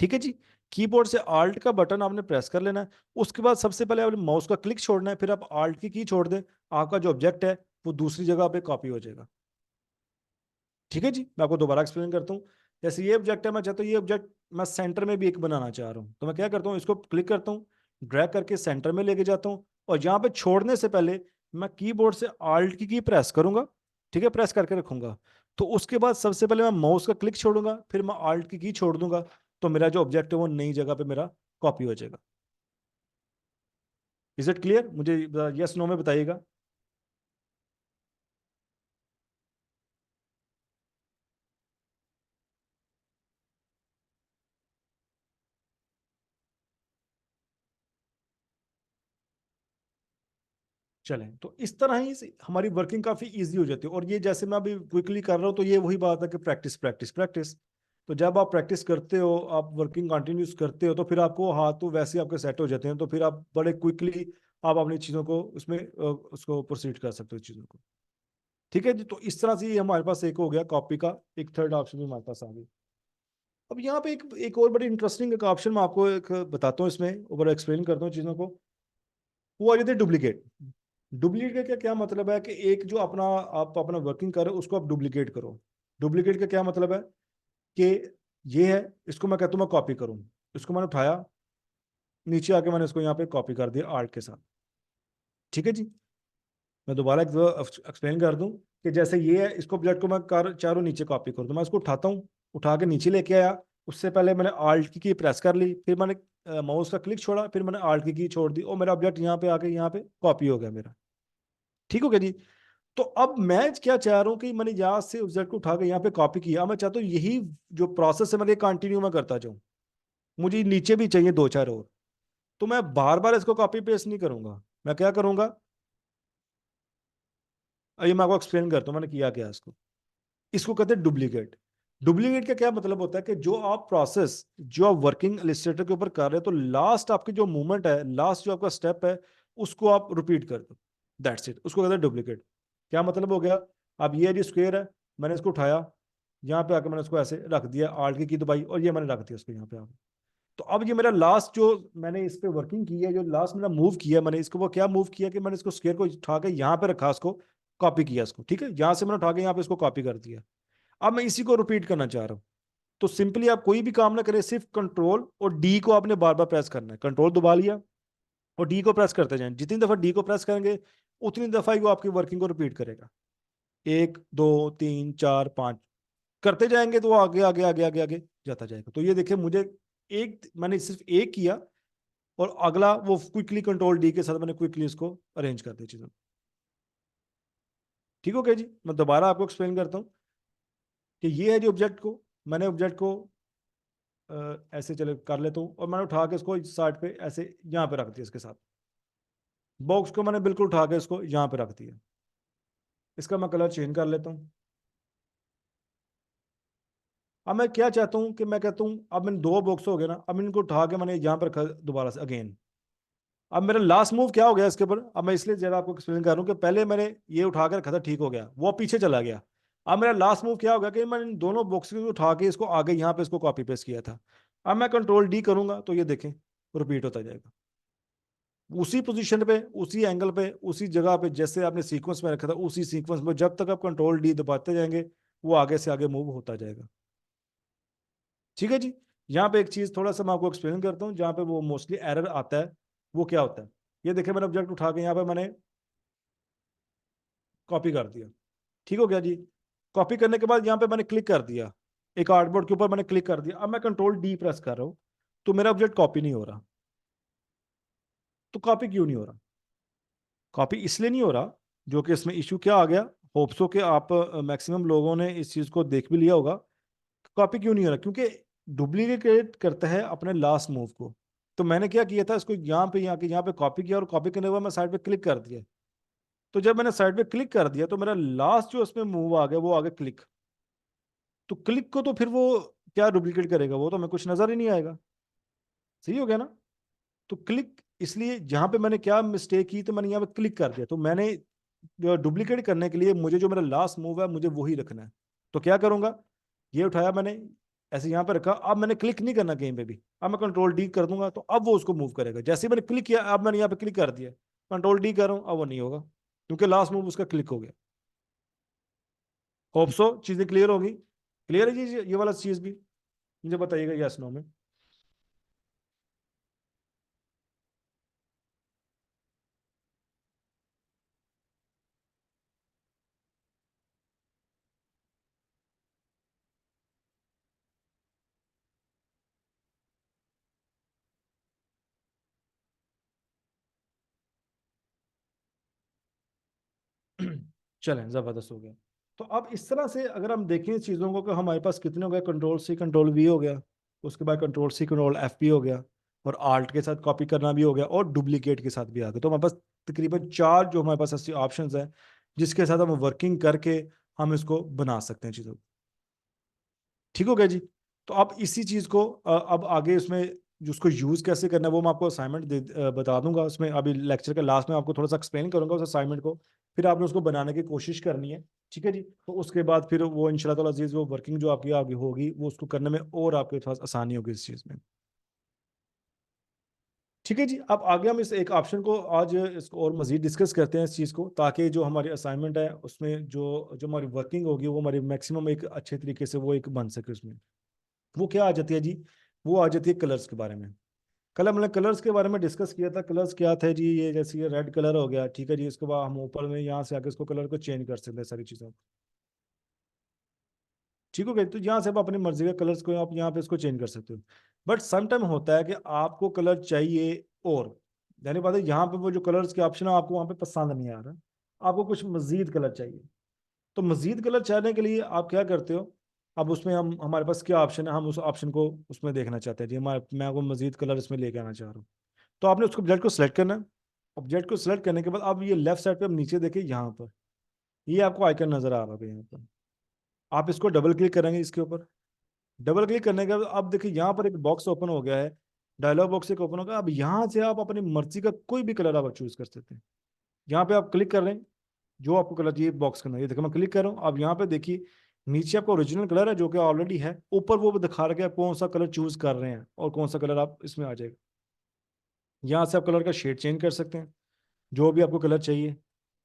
[SPEAKER 1] ठीक है जी। कीबोर्ड से आल्ट का बटन आपने प्रेस कर लेना है। उसके बाद सबसे पहले आपने माउस का क्लिक छोड़ना है, फिर आप आल्ट की छोड़ दें, आपका जो ऑब्जेक्ट है वो दूसरी जगह पे कॉपी हो जाएगा। ठीक है जी, मैं आपको दोबारा एक्सप्लेन करता हूँ। जैसे ये ऑब्जेक्ट है, मैं चाहता हूँ ये ऑब्जेक्ट मैं सेंटर में भी एक बनाना चाह रहा हूँ, तो मैं क्या करता हूँ, इसको क्लिक करता हूँ, ड्रैग करके सेंटर में लेके जाता हूँ, और यहाँ पे छोड़ने से पहले मैं कीबोर्ड से आल्ट की प्रेस करूंगा। ठीक है, प्रेस करके रखूंगा। तो उसके बाद सबसे पहले मैं माउस का क्लिक छोड़ूंगा, फिर मैं आल्ट की छोड़ दूंगा, तो मेरा जो ऑब्जेक्ट है वो नई जगह पे मेरा कॉपी हो जाएगा। Is it clear? मुझे यस नो में बताइएगा। चलें, तो इस तरह ही हमारी वर्किंग काफी इजी हो जाती है। और ये जैसे मैं अभी क्विकली कर रहा हूँ, तो ये वही बात है कि प्रैक्टिस प्रैक्टिस प्रैक्टिस। तो जब आप प्रैक्टिस करते हो, आप वर्किंग कंटिन्यूस करते हो, तो फिर आपको हाथ तो वैसे ही आपके सेट हो जाते हैं, तो फिर आप बड़े क्विकली आप अपनी चीज़ों को उसमें उसको प्रोसीड कर सकते हो चीज़ों को। ठीक है जी, तो इस तरह से ये हमारे पास एक हो गया कॉपी का, एक थर्ड ऑप्शन भी हमारे पास आ गया। अब यहाँ पे एक और बड़ी इंटरेस्टिंग एक ऑप्शन मैं आपको एक बताता हूँ, इसमें ऊपर एक्सप्लेन करता हूँ चीज़ों को। वो आ जाते हैं डुप्लीकेट। डुप्लीकेट का क्या मतलब है कि एक जो अपना आप अपना वर्किंग कर रहे हो उसको आप डुप्लीकेट करो। डुप्लीकेट का क्या मतलब है कि ये है, इसको मैं कहता हूँ मैं कॉपी करूँ, इसको मैंने उठाया, नीचे आके मैंने इसको यहाँ पे कॉपी कर दिया आर्ट के साथ। ठीक है जी, मैं दोबारा एक्सप्लेन कर दूं कि जैसे ये है, इसको ब्लड को मैं चारों नीचे कॉपी कर दूं, मैं इसको उठाता हूँ, उठा के नीचे लेके आया, उससे पहले मैंने आल्ट की प्रेस कर ली, फिर मैंने माउस का क्लिक छोड़ा, फिर मैंने आल्ट की छोड़ दी, और मेरा ऑब्जेक्ट यहाँ पे आके यहाँ पे कॉपी हो गया मेरा। ठीक हो गया जी। तो अब मैं क्या चाह रहा हूँ कि मैंने यहाँ से ऑब्जेक्ट को उठा के यहाँ पे कॉपी किया, मैं चाहता हूँ यही जो प्रोसेस है मैं कंटिन्यू में करता जाऊँ, मुझे नीचे भी चाहिए दो चार और। तो मैं बार बार इसको कॉपी पेस्ट नहीं करूंगा, मैं क्या करूंगा, ये मैं आपको एक्सप्लेन करता हूँ मैंने किया क्या इसको। इसको कहते हैं डुप्लीकेट। डुप्लीकेट का क्या मतलब होता है कि जो आप प्रोसेस जो आप वर्किंग इलस्ट्रेटर के ऊपर कर रहे हो, तो लास्ट आपकी जो मूवमेंट है, लास्ट जो आपका स्टेप है, उसको आप रिपीट कर दो। दैट्स इट, उसको कहते हैं डुप्लीकेट। क्या मतलब हो गया, अब ये जो स्क्वायर है, मैंने इसको उठाया, यहाँ पे आकर मैंने उसको ऐसे रख दिया, आल्ट की दबाई, और ये मैंने रख दिया उसको यहाँ पे आकर। तो अब ये मेरा लास्ट जो मैंने इस पे वर्किंग की है, जो लास्ट मेरा मूव किया मैंने, इसको वो क्या मूव किया कि मैंने इसको स्क्वायर को उठा के यहाँ पे रखा, इसको कॉपी किया इसको। ठीक है, यहाँ से मैंने उठा के यहाँ पे इसको कॉपी कर दिया। अब मैं इसी को रिपीट करना चाह रहा हूँ। तो सिंपली आप कोई भी काम ना करें, सिर्फ कंट्रोल और डी को आपने बार बार प्रेस करना है। कंट्रोल दबा लिया और डी को प्रेस करते जाएं, जितनी दफा डी को प्रेस करेंगे उतनी दफा ही वो आपकी वर्किंग को रिपीट करेगा। 1 2 3 4 5 करते जाएंगे तो वो आगे आगे आगे आगे आगे जाता जाएगा। तो ये देखिए, मुझे एक मैंने सिर्फ एक किया, और अगला वो क्विकली कंट्रोल डी के साथ मैंने क्विकली इसको अरेंज कर दिया चीजों। ठीक हो गया जी, मैं दोबारा आपको एक्सप्लेन करता हूँ कि ये है जो ऑब्जेक्ट को मैंने ऑब्जेक्ट को ऐसे चले कर लेता हूँ, और मैंने उठा के इसको साइड पे ऐसे यहाँ पे रख दिया, इसके साथ बॉक्स को मैंने बिल्कुल उठा के इसको यहाँ पे रख दिया। इसका मैं कलर चेंज कर लेता हूँ। अब मैं क्या चाहता हूँ कि मैं कहता हूँ अब मैंने दो बॉक्स हो गए ना, अब इनको उठा के मैंने यहाँ पर रखा दोबारा से अगेन। अब मेरा लास्ट मूव क्या हो गया इसके ऊपर, अब मैं इसलिए जरा आपको एक्सप्लेन कर रहा हूँ कि पहले मैंने ये उठा के रखा था, ठीक हो गया, वो पीछे चला गया। अब मेरा लास्ट मूव क्या होगा कि मैंने इन दोनों बॉक्स को उठा के इसको आगे यहाँ पे इसको कॉपी पेस्ट किया था। अब मैं कंट्रोल डी करूंगा तो ये देखें रिपीट होता जाएगा, उसी पोजीशन पे, उसी एंगल पे, उसी जगह पे, जैसे आपने सीक्वेंस में रखा था उसी सीक्वेंस में, जब तक आप कंट्रोल डी दबाते जाएंगे वो आगे से आगे मूव होता जाएगा। ठीक है जी। यहाँ पे एक चीज थोड़ा सा मैं आपको एक्सप्लेन करता हूँ, जहाँ पे वो मोस्टली एरर आता है, वो क्या होता है। ये देखिए, मैंने ऑब्जेक्ट उठा के यहाँ पे मैंने कॉपी कर दिया। ठीक हो गया जी। कॉपी करने के बाद यहाँ पे मैंने क्लिक कर दिया, एक आर्टबोर्ड के ऊपर मैंने क्लिक कर दिया। अब मैं कंट्रोल डी प्रेस कर रहा हूँ, तो मेरा ऑब्जेक्ट कॉपी नहीं हो रहा। तो कॉपी क्यों नहीं हो रहा? कॉपी इसलिए नहीं हो रहा, जो कि इसमें इशू क्या आ गया, होप्सो के आप मैक्सिमम लोगों ने इस चीज को देख भी लिया होगा। कॉपी क्यों नहीं हो रहा? क्योंकि डुप्लीकेट करता है अपने लास्ट मूव को। तो मैंने क्या किया था, इसको यहाँ पे कॉपी किया, और कॉपी करने के बाद मैं साइड पे क्लिक कर दिया। तो जब मैंने साइड पे क्लिक कर दिया, तो मेरा लास्ट जो उसमें मूव आ गया वो आ गया क्लिक। तो क्लिक को तो फिर वो क्या डुप्लीकेट करेगा, वो तो हमें कुछ नजर ही नहीं आएगा। सही हो गया ना? तो क्लिक, इसलिए जहां पे मैंने क्या मिस्टेक की, तो मैंने यहाँ पे क्लिक कर दिया। तो मैंने डुप्लीकेट करने के लिए मुझे जो मेरा लास्ट मूव है मुझे वही रखना है। तो क्या करूंगा, ये उठाया मैंने, ऐसे यहाँ पे रखा, अब मैंने क्लिक नहीं करना कहीं पे भी। अब मैं कंट्रोल डी कर दूंगा तो अब वो उसको मूव करेगा। जैसे ही मैंने क्लिक किया, अब मैंने यहाँ पे क्लिक कर दिया, कंट्रोल डी कर रहा हूँ, अब वो नहीं होगा। क्योंकि लास्ट मूव उसका क्लिक हो गया। होप सो चीजें क्लियर होगी। क्लियर है जी ये वाला चीज भी? मुझे बताइएगा यस नो में। चलें, जबरदस्त हो गया। तो अब इस तरह से अगर हम देखें चीज़ों को कि हमारे पास कितने हो गए, कंट्रोल सी कंट्रोल वी हो गया, उसके बाद कंट्रोल सी कंट्रोल एफ भी हो गया, और आल्ट के साथ कॉपी करना भी हो गया, और डुप्लीकेट के साथ भी आ गया। तो हमारे पास तकरीबन 4 जो हमारे पास ऐसे ऑप्शंस हैं जिसके साथ हम वर्किंग करके हम इसको बना सकते हैं चीज़ों को। ठीक हो गया जी। तो अब इसी चीज़ को अब आगे उसमें जो उसको यूज़ कैसे करना है वो मैं आपको असाइनमेंट बता दूंगा। उसमें अभी लेक्चर के लास्ट में आपको थोड़ा सा एक्सप्लेन करूंगा उस असाइनमेंट को, फिर आपने उसको बनाने की कोशिश करनी है। ठीक है जी। तो उसके बाद फिर वो इंशाल्लाह ताला अजीज वो वर्किंग जो आपकी आगे होगी वो उसको करने में और आपके पास आसानी होगी इस चीज़ में। ठीक है जी। अब आगे हम इस एक ऑप्शन को आज इसको और मज़ीद डिस्कस करते हैं इस चीज़ को, ताकि जो हमारी असाइनमेंट है उसमें जो जो हमारी वर्किंग होगी वो हमारी मैक्सिमम एक अच्छे तरीके से वो एक बन सके उसमें। वो क्या आ जाती है जी? वो आ जाती है कलर्स के बारे में। कल हमने कलर्स के बारे में डिस्कस किया था। कलर्स क्या थे जी? ये जैसे ये रेड कलर हो गया, ठीक है जी। इसके बाद हम ऊपर में यहाँ से आके इसको कलर को चेंज कर सकते हैं सारी चीज़ों को। ठीक हो गया। तो यहाँ से आप अपनी मर्जी के कलर्स को आप यहाँ पे इसको चेंज कर सकते हो। बट सम टाइम होता है कि आपको कलर चाहिए और यानी बात है यहाँ पे वो जो कलर्स के ऑप्शन है आपको वहाँ पे पसंद नहीं आ रहा, आपको कुछ मजीद कलर चाहिए। तो मजीद कलर चाहने के लिए आप क्या करते हो? अब उसमें हम हमारे पास क्या ऑप्शन है, हम उस ऑप्शन को उसमें देखना चाहते हैं जी। मैं आपको मजीद कलर इसमें लेके आना चाह रहा हूँ। तो आपने उसको ऑब्जेक्ट को सिलेक्ट करना है। ऑब्जेक्ट को सिलेक्ट करने के बाद अब ये लेफ्ट साइड पे आप नीचे देखिए, यहाँ पर ये आपको आइकन नजर आ रहा है यहाँ पर। आप इसको डबल क्लिक करेंगे इसके ऊपर। डबल क्लिक करने के बाद अब देखिए यहाँ पर एक बॉक्स ओपन हो गया है, डायलॉग बॉक्स एक ओपन हो गया। अब यहाँ से आप अपनी मर्जी का कोई भी कलर आप चूज कर सकते हैं। यहाँ पे आप क्लिक कर रहे हैं, जो आपको कलर चाहिए बॉक्स के अंदर, ये देखो मैं क्लिक कर रहा हूँ। अब यहाँ पे देखिए नीचे आपका ओरिजिनल कलर है जो कि ऑलरेडी है, ऊपर वो दिखा रहा है कि आप कौन सा कलर चूज कर रहे हैं और कौन सा कलर आप इसमें आ जाएगा। यहाँ से आप कलर का शेड चेंज कर सकते हैं, जो भी आपको कलर चाहिए,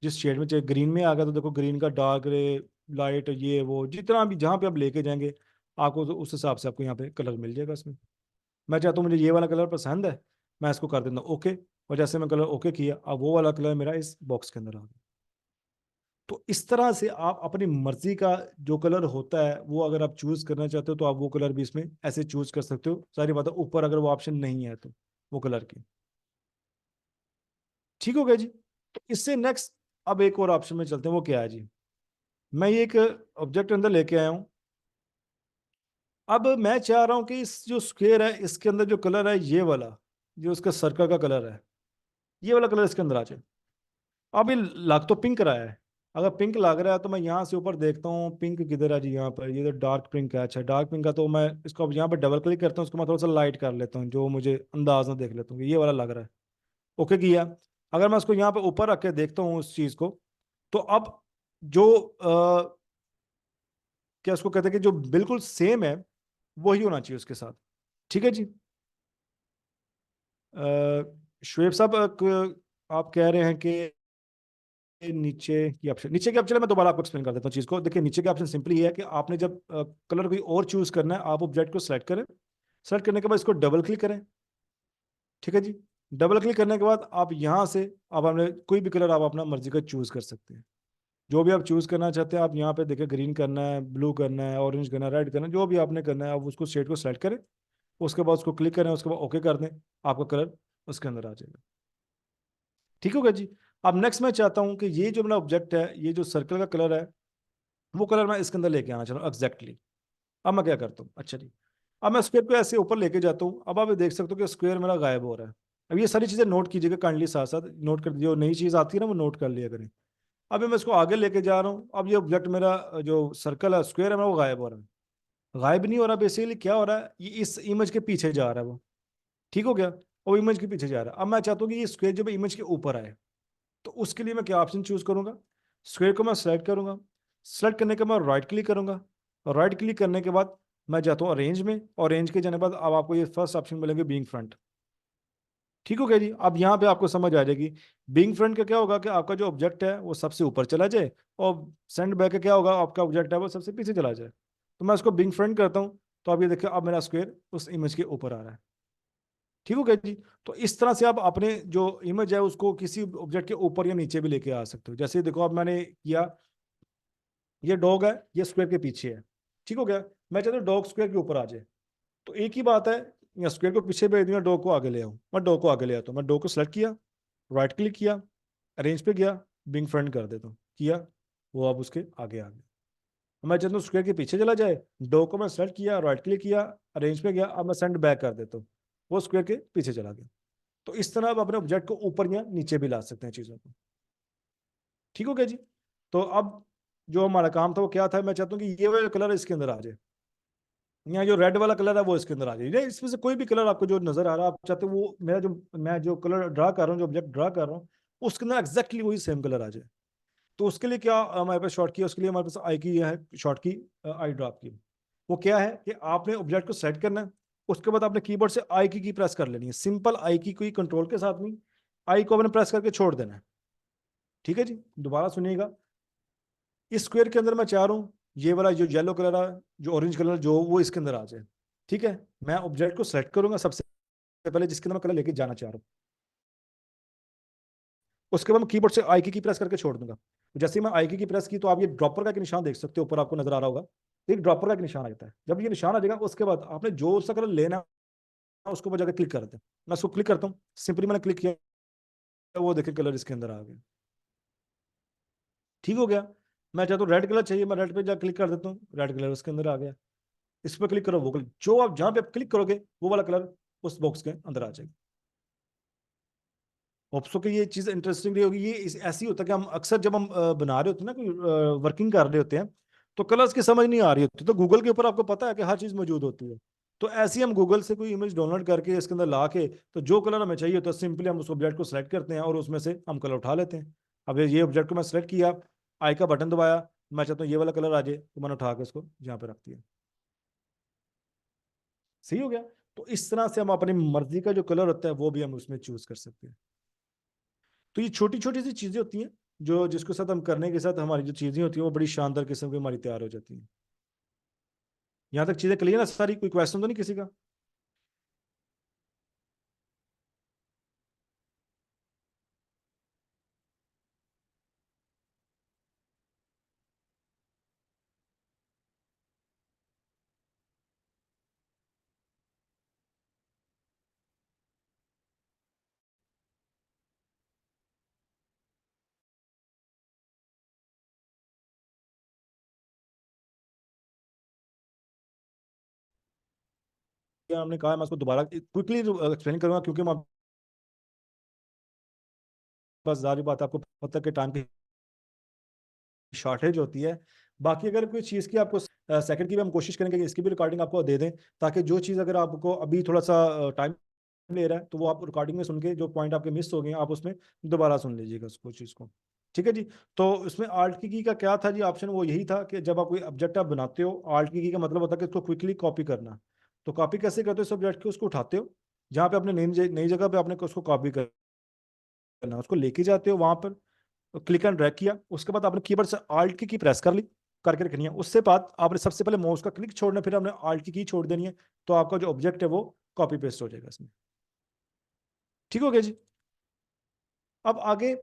[SPEAKER 1] जिस शेड में चाहिए। ग्रीन में आ गया तो देखो ग्रीन का डार्क ग्रे, लाइट, ये वो जितना भी जहाँ पे आप लेके जाएंगे आपको तो उस हिसाब से आपको यहाँ पे कलर मिल जाएगा इसमें। मैं चाहता हूँ मुझे ये वाला कलर पसंद है, मैं इसको कर देता हूँ ओके, और जैसे मैं कलर ओके किया अब वो वाला कलर मेरा इस बॉक्स के अंदर आ गया। तो इस तरह से आप अपनी मर्जी का जो कलर होता है वो अगर आप चूज करना चाहते हो तो आप वो कलर भी इसमें ऐसे चूज कर सकते हो। सारी बात है ऊपर अगर वो ऑप्शन नहीं है तो वो कलर की। ठीक हो गया जी। तो इससे नेक्स्ट अब एक और ऑप्शन में चलते हैं। वो क्या है जी? मैं ये एक ऑब्जेक्ट अंदर लेके आया हूँ। अब मैं चाह रहा हूँ कि इस जो स्क्वायर है इसके अंदर जो कलर है ये वाला, जो उसका सर्कल का कलर है, ये वाला कलर इसके अंदर आ जाए। अब ये लग तो पिंक रहा है। अगर पिंक लग रहा है तो मैं यहाँ से ऊपर देखता हूँ पिंक किधर है जी? यहाँ पर ये तो डार्क पिंक है। अच्छा डार्क पिंक का तो मैं इसको अब यहाँ पर डबल क्लिक करता हूँ, उसको मैं थोड़ा सा लाइट कर लेता हूँ जो मुझे अंदाज में देख लेता हूँ कि ये वाला लग रहा है। ओके किया। अगर मैं उसको यहाँ पे ऊपर रख के देखता हूँ उस चीज़ को, तो अब जो क्या उसको कहते हैं कि जो बिल्कुल सेम है वही होना चाहिए उसके साथ। ठीक है जी। शुएब साहब आप कह रहे हैं कि नीचे के ऑप्शन मैं दोबारा आपको एक्सप्लेन कर देता हूँ चीज़ को। देखिए नीचे के ऑप्शन सिंपली ये है कि आपने जब कलर कोई और चूज करना है आप ऑब्जेक्ट को सेलेक्ट करें। सेलेक्ट करने के बाद इसको डबल क्लिक करें। ठीक है जी। डबल क्लिक करने के बाद आप यहाँ से आप अपने कोई भी कलर आप अपना मर्जी का चूज कर सकते हैं। जो भी आप चूज करना चाहते हैं आप यहाँ पे देखिए, ग्रीन करना है, ब्लू करना है, ऑरेंज करना है, रेड करना है, जो भी आपने करना है आप उसको शेड को सेलेक्ट करें। उसके बाद उसको क्लिक करें, उसके बाद ओके कर दें, आपका कलर उसके अंदर आ जाएगा। ठीक होगा जी। अब नेक्स्ट मैं चाहता हूँ कि ये जो मेरा ऑब्जेक्ट है, ये जो सर्कल का कलर है, वो कलर मैं इसके अंदर लेके आना चाह रहा हूँ एग्जैक्टली। अब मैं क्या करता हूँ? अच्छा जी। अब मैं स्क्वायर को ऐसे ऊपर लेके जाता हूँ। अब आप ये देख सकते हो कि स्क्वायर मेरा गायब हो रहा है। अब ये सारी चीज़ें नोट कीजिएगा काइंडली, साथ साथ नोट कर, जो नई चीज़ आती है ना वो नोट कर लिया करें। अभी मैं इसको आगे लेके जा रहा हूँ। अब ये ऑब्जेक्ट मेरा जो सर्कल है स्क्वायर है मेरा वो गायब हो रहा है। गायब नहीं हो रहा, बेसिकली क्या हो रहा है, ये इस इमेज के पीछे जा रहा है वो। ठीक हो गया। वो इमेज के पीछे जा रहा है। अब मैं चाहता हूँ कि ये स्क्वायर जब इमेज के ऊपर आए तो उसके लिए मैं क्या ऑप्शन चूज करूंगा? स्क्वायर को मैं सेलेक्ट करूंगा। सेलेक्ट करने के बाद राइट क्लिक करूंगा। और राइट क्लिक करने के बाद मैं जाता हूँ अरेंज में, और अरेंज के जाने के बाद अब आपको ये फर्स्ट ऑप्शन मिलेंगे बीइंग फ्रंट। ठीक हो गया जी। अब यहाँ पे आपको समझ आ जाएगी बिंग फ्रंट का क्या होगा कि आपका जो ऑब्जेक्ट है वो सबसे ऊपर चला जाए, और सेंड बैक का क्या होगा, आपका ऑब्जेक्ट है वो सबसे पीछे चला जाए। तो मैं उसको बिंग फ्रंट करता हूँ, तो आप ये देखिए अब मेरा स्क्वायर उस इमेज के ऊपर आ रहा है। ठीक हो गया जी। तो इस तरह से आप अपने जो इमेज है उसको किसी ऑब्जेक्ट के ऊपर या नीचे भी लेके आ सकते हो। जैसे देखो अब मैंने किया, ये डॉग है, ये स्क्वायर के पीछे है। ठीक हो गया। मैं चाहता हूँ डॉग स्क्वायर के ऊपर आ जाए, तो एक ही बात है, या स्क्वायर को पीछे भेज दूंगा, डॉग को आगे ले आऊँ। मैं डॉग को आगे ले आता हूँ, मैं डॉग को सेलेक्ट किया, राइट क्लिक किया, अरेंज पे गया, बिंग फ्रंट कर देता हूँ, किया, वो अब उसके आगे आ गया। मैं चाहता हूँ स्क्वायर के पीछे चला जाए, डॉग को मैं सेलेक्ट किया, राइट क्लिक किया, अरेंज पे गया, अब मैं सेंड बैक कर देता हूँ, वो स्क्वायर के पीछे चला गया। तो इस तरह आप अपने ऑब्जेक्ट को ऊपर या नीचे भी ला सकते हैं चीज़ों को। ठीक हो गया जी। तो अब जो हमारा काम था वो क्या था, मैं चाहता हूँ कि ये वाला कलर इसके अंदर आ जाए, यहाँ जो रेड वाला कलर है वो इसके अंदर आ जाए। नहीं, इसमें से कोई भी कलर आपको जो नजर आ रहा है, आप चाहते हो वो मेरा जो मैं जो कलर ड्रा कर रहा हूँ, जो ऑब्जेक्ट ड्रा कर रहा हूँ, उसके अंदर एग्जैक्टली वही सेम कलर आ जाए। तो उसके लिए क्या हमारे पास शॉर्ट की है, उसके लिए हमारे पास आई की है शॉर्ट की, आई ड्रॉप की। वो क्या है कि आपने ऑब्जेक्ट को सेट करना है, उसके बाद आपने कीबोर्ड से आई की प्रेस कर लेनी है, सिंपल आई की, कोई कंट्रोल के साथ नहीं, आई को आपने प्रेस करके छोड़ देना है। ठीक है जी, दोबारा सुनिएगा। इस स्क्वायर के अंदर मैं चाह रहा हूँ ये वाला जो येलो कलर है, जो ऑरेंज कलर जो वो इसके अंदर आ जाए। ठीक है, मैं ऑब्जेक्ट को सेलेक्ट करूंगा सबसे पहले जिसके अंदर मैं कलर लेके जाना चाह रहा हूँ, उसके बाद मैं कीबोर्ड से आई की प्रेस करके छोड़ दूंगा। तो जैसे ही मैं आई की प्रेस की, तो आप ये ड्रॉपर का एक निशान देख सकते हो, ऊपर आपको नजर आ रहा होगा, एक ड्रॉपर का एक निशान आ जाता है। जब ये निशान आ जाएगा, उसके बाद आपने जो सा कलर लेना है उसको ऊपर जाकर क्लिक कर देते हैं। मैं उसको क्लिक करता हूँ, सिंपली मैंने क्लिक किया, वो देखिए कलर इसके अंदर आ गया। ठीक हो गया। मैं चाहता हूँ रेड कलर चाहिए, मैं रेड पे जाकर क्लिक कर देता हूँ, रेड कलर उसके अंदर आ गया। इस पर क्लिक करो, वो कलर जो आप जहां पे आप क्लिक करोगे वो वाला कलर उस बॉक्स के अंदर आ जाएगा। होप्सो की ये चीज इंटरेस्टिंग रही होगी। ये ऐसी होता है कि हम अक्सर जब हम बना रहे होते हैं ना, कोई वर्किंग कर रहे होते हैं, तो कलर्स की समझ नहीं आ रही होती, तो गूगल के ऊपर आपको पता है कि हर चीज मौजूद होती है। तो ऐसे ही हम गूगल से कोई इमेज डाउनलोड करके इसके अंदर ला के, तो जो कलर हमें चाहिए होता है सिंपली हम उस ऑब्जेक्ट को सिलेक्ट करते हैं और उसमें से हम कलर उठा लेते हैं। अब ये ऑब्जेक्ट को मैं सिलेक्ट किया, आई का बटन दबाया, मैं चाहता हूँ ये वाला कलर आ जाए, तो मैंने उठा के इसको यहाँ पे रख दिया। सही हो गया। तो इस तरह से हम अपनी मर्जी का जो कलर होता है वो भी हम उसमें चूज कर सकते हैं। तो ये छोटी छोटी सी चीजें होती हैं जो जिसके साथ हम करने के साथ हमारी जो चीजें होती हैं वो बड़ी शानदार किस्म की हमारी तैयार हो जाती हैं। यहाँ तक चीजें क्लियर है सारी, कोई क्वेश्चन तो नहीं किसी का? क्या हमने कहा, मैं उसको दोबारा क्विकली एक्सप्लेन करूंगा, क्योंकि मैं बस जारी बात है, आपको पता है कि टाइम की शॉर्टेज होती है। बाकी अगर कोई चीज़ की आपको सेकंड की भी हम कोशिश करेंगे कि इसकी भी रिकॉर्डिंग आपको दे दें, ताकि जो चीज़ अगर आपको अभी थोड़ा सा टाइम ले रहा है, तो वो आप रिकॉर्डिंग में सुन के जो पॉइंट आपके मिस हो गए आप उसमें दोबारा सुन लीजिएगा उसको चीज़ को। ठीक है जी। तो उसमें आल्ट की का क्या था जी ऑप्शन, वो यही था कि जब आप कोई ऑब्जेक्ट आप बनाते हो, आल्ट की का मतलब होता है कि उसको क्विकली कॉपी करना। तो कॉपी कैसे करते हो इस ऑब्जेक्ट को, उसको उठाते हो जहाँ पे आपने नई जगह पे आपने उसको कॉपी करना, उसको लेके जाते हो वहां पर, क्लिक एंड ड्रैग किया, उसके बाद आपने कीबोर्ड से आल्ट की प्रेस कर ली, करके रखनी है। उससे बाद आपने सबसे पहले माउस का क्लिक छोड़ना है, फिर आपने आल्ट की छोड़ देनी है, तो आपका जो ऑब्जेक्ट है वो कॉपी पेस्ट हो जाएगा इसमें। ठीक हो गया जी। अब आगे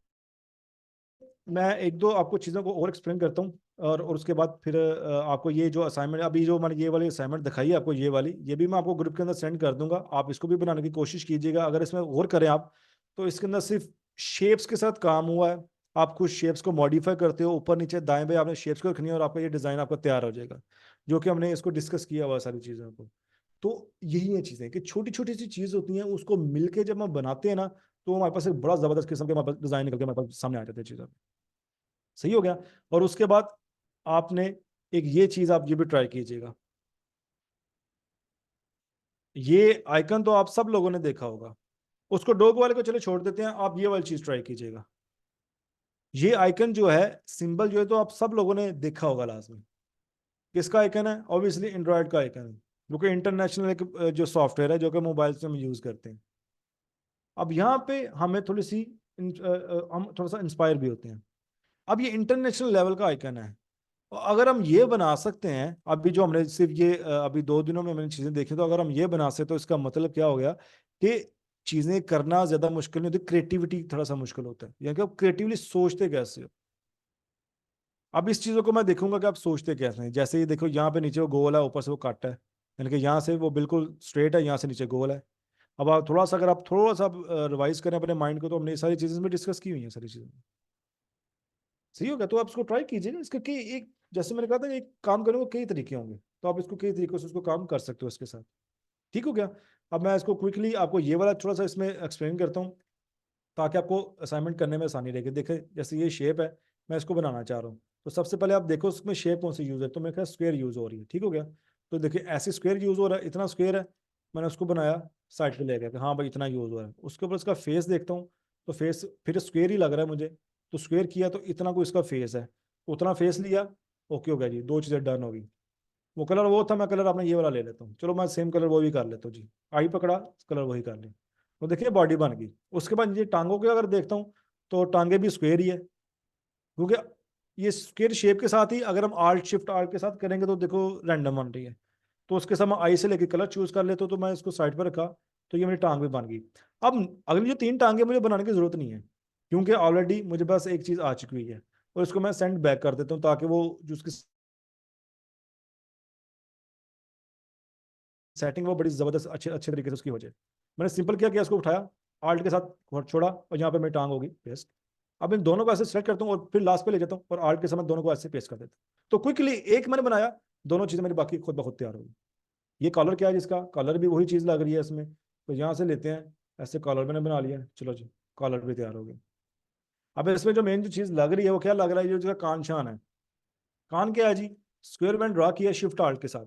[SPEAKER 1] मैं एक दो आपको चीज़ों को और एक्सप्लेन करता हूँ, और उसके बाद फिर आपको ये जो असाइनमेंट अभी जो मैंने ये वाली असाइनमेंट दिखाई है आपको, ये भी मैं आपको ग्रुप के अंदर सेंड कर दूंगा, आप इसको भी बनाने की कोशिश कीजिएगा। अगर इसमें और करें आप, तो इसके अंदर सिर्फ शेप्स के साथ काम हुआ है, आप कुछ शेप्स को मॉडिफाई करते हो, ऊपर नीचे दाएं बाएं आपने शेप्स को रखनी है, और आपका ये डिज़ाइन आपका तैयार हो जाएगा, जो कि हमने इसको डिस्कस किया हुआ सारी चीज़ों को। तो यही है चीज़ें कि छोटी छोटी सी चीज़ होती हैं, उसको मिलके जब हम बनाते हैं ना, तो हमारे पास एक बड़ा ज़बरदस्त किस्म के हमारे पास डिज़ाइन निकल के हमारे पास सामने आ जाते हैं चीज़ें। सही हो गया। और उसके बाद आपने एक ये चीज आप ये भी ट्राई कीजिएगा, ये आइकन तो आप सब लोगों ने देखा होगा, उसको डॉग वाले को चले छोड़ देते हैं, आप ये वाली चीज ट्राई कीजिएगा। ये आइकन जो है, सिंबल जो है, तो आप सब लोगों ने देखा होगा लाजमी। किसका आइकन है? ऑब्वियसली एंड्रॉयड का आइकन है, जो कि इंटरनेशनल एक जो सॉफ्टवेयर है जो कि मोबाइल से हम यूज करते हैं। अब यहाँ पे हमें थोड़ी सी हम थोड़ा सा इंस्पायर भी होते हैं। अब ये इंटरनेशनल लेवल का आइकन है, और अगर हम ये बना सकते हैं, अभी जो हमने सिर्फ ये अभी 2 दिनों में मैंने चीजें देखी, तो अगर हम ये बना सकते तो इसका मतलब क्या हो गया कि चीजें करना ज्यादा मुश्किल नहीं होती, क्रिएटिविटी थोड़ा सा मुश्किल होता है, यानी कि आप क्रिएटिवली सोचते कैसे हो। अब इस चीजों को मैं देखूंगा कि आप सोचते कैसे हैं। जैसे ये देखो, यहाँ पे नीचे वो गोल है, ऊपर से वो कट है, यानी कि यहाँ से वो बिल्कुल स्ट्रेट है, यहाँ से नीचे गोल है। अब आप थोड़ा सा, अगर आप थोड़ा सा रिवाइज करें अपने माइंड को, तो हमने ये सारी चीजें में डिस्कस की हुई हैं, सारी चीजें। सही हो गया? तो आप इसको ट्राई कीजिएगा। इसका कि एक, जैसे मैंने कहा था, एक काम करने को कई तरीके होंगे, तो आप इसको कई तरीकों से उसको काम कर सकते हो इसके साथ। ठीक हो गया? अब मैं इसको क्विकली आपको ये वाला थोड़ा सा इसमें एक्सप्लेन करता हूँ, ताकि आपको असाइनमेंट करने में आसानी रहेगी। देखिए, जैसे ये शेप है, मैं इसको बनाना चाह रहा हूँ, तो सबसे पहले आप देखो उसमें शेप कौन सी यूज है, तो मेरे ख्याल स्क्वायर यूज हो रही है। ठीक हो गया? तो देखिए, ऐसे स्क्वायर यूज हो रहा है, इतना स्क्वायर है, मैंने उसको बनाया, साइड पे ले गया कि हाँ भाई इतना यूज हो रहा है। उसके ऊपर इसका फेस देखता हूँ, तो फेस फिर स्क्वायर ही लग रहा है मुझे, तो स्क्वायर किया तो इतना कोई इसका फेस है, उतना फेस लिया, ओके हो गया जी, 2 चीज़ें डन होगी। वो कलर वो था, मैं कलर अपना ये वाला ले लेता हूँ, चलो मैं सेम कलर वो भी कर लेता हूँ जी। आई पकड़ा, कलर वही कर लिया, तो देखिए बॉडी बन गई। उसके बाद ये टांगों के अगर देखता हूँ, तो टांगे भी स्क्वायर ही है, क्योंकि ये स्क्वायर शेप के साथ ही अगर हम आल्ट शिफ्ट आल्ट के साथ करेंगे तो देखो रैंडम बन रही है। तो उसके साथ मैं आई से लेके कलर चूज कर लेता हूँ, तो मैं इसको साइड पर रखा, तो ये मेरी टांग भी बन गई। अब अगली जो 3 टांगे मुझे बनाने की जरूरत नहीं है, क्योंकि ऑलरेडी मुझे पास एक चीज आ चुकी हुई है, और इसको मैं सेंड बैक कर देता हूँ, ताकि वो जो उसकी सेटिंग वो बड़ी जबरदस्त अच्छे अच्छे तरीके से उसकी हो जाए। मैंने सिंपल क्या किया, इसको उठाया, आल्ट के साथ छोड़ा, और यहाँ पे मेरी टांग होगी पेस्ट। अब इन दोनों को ऐसे सेलेक्ट करता हूँ और फिर लास्ट पे ले जाता हूँ, और आल्ट के समय दोनों को ऐसे पेस्ट कर देता हूँ। तो क्विकली एक मैंने बनाया, दोनों चीजें मेरी बाकी खुद ब खुद तैयार होगी। ये कॉलर क्या है, जिसका कॉलर भी वही चीज लग रही है इसमें, तो यहाँ से लेते हैं, ऐसे कॉलर मैंने बना लिया, चलो जी, कॉलर भी तैयार हो गया। अब इसमें जो मेन जो चीज लग रही है वो क्या लग रहा है, जो इसका कान शान है। कान क्या है जी, स्क्वायर मैंने ड्रा किया शिफ्ट आल्ट के साथ।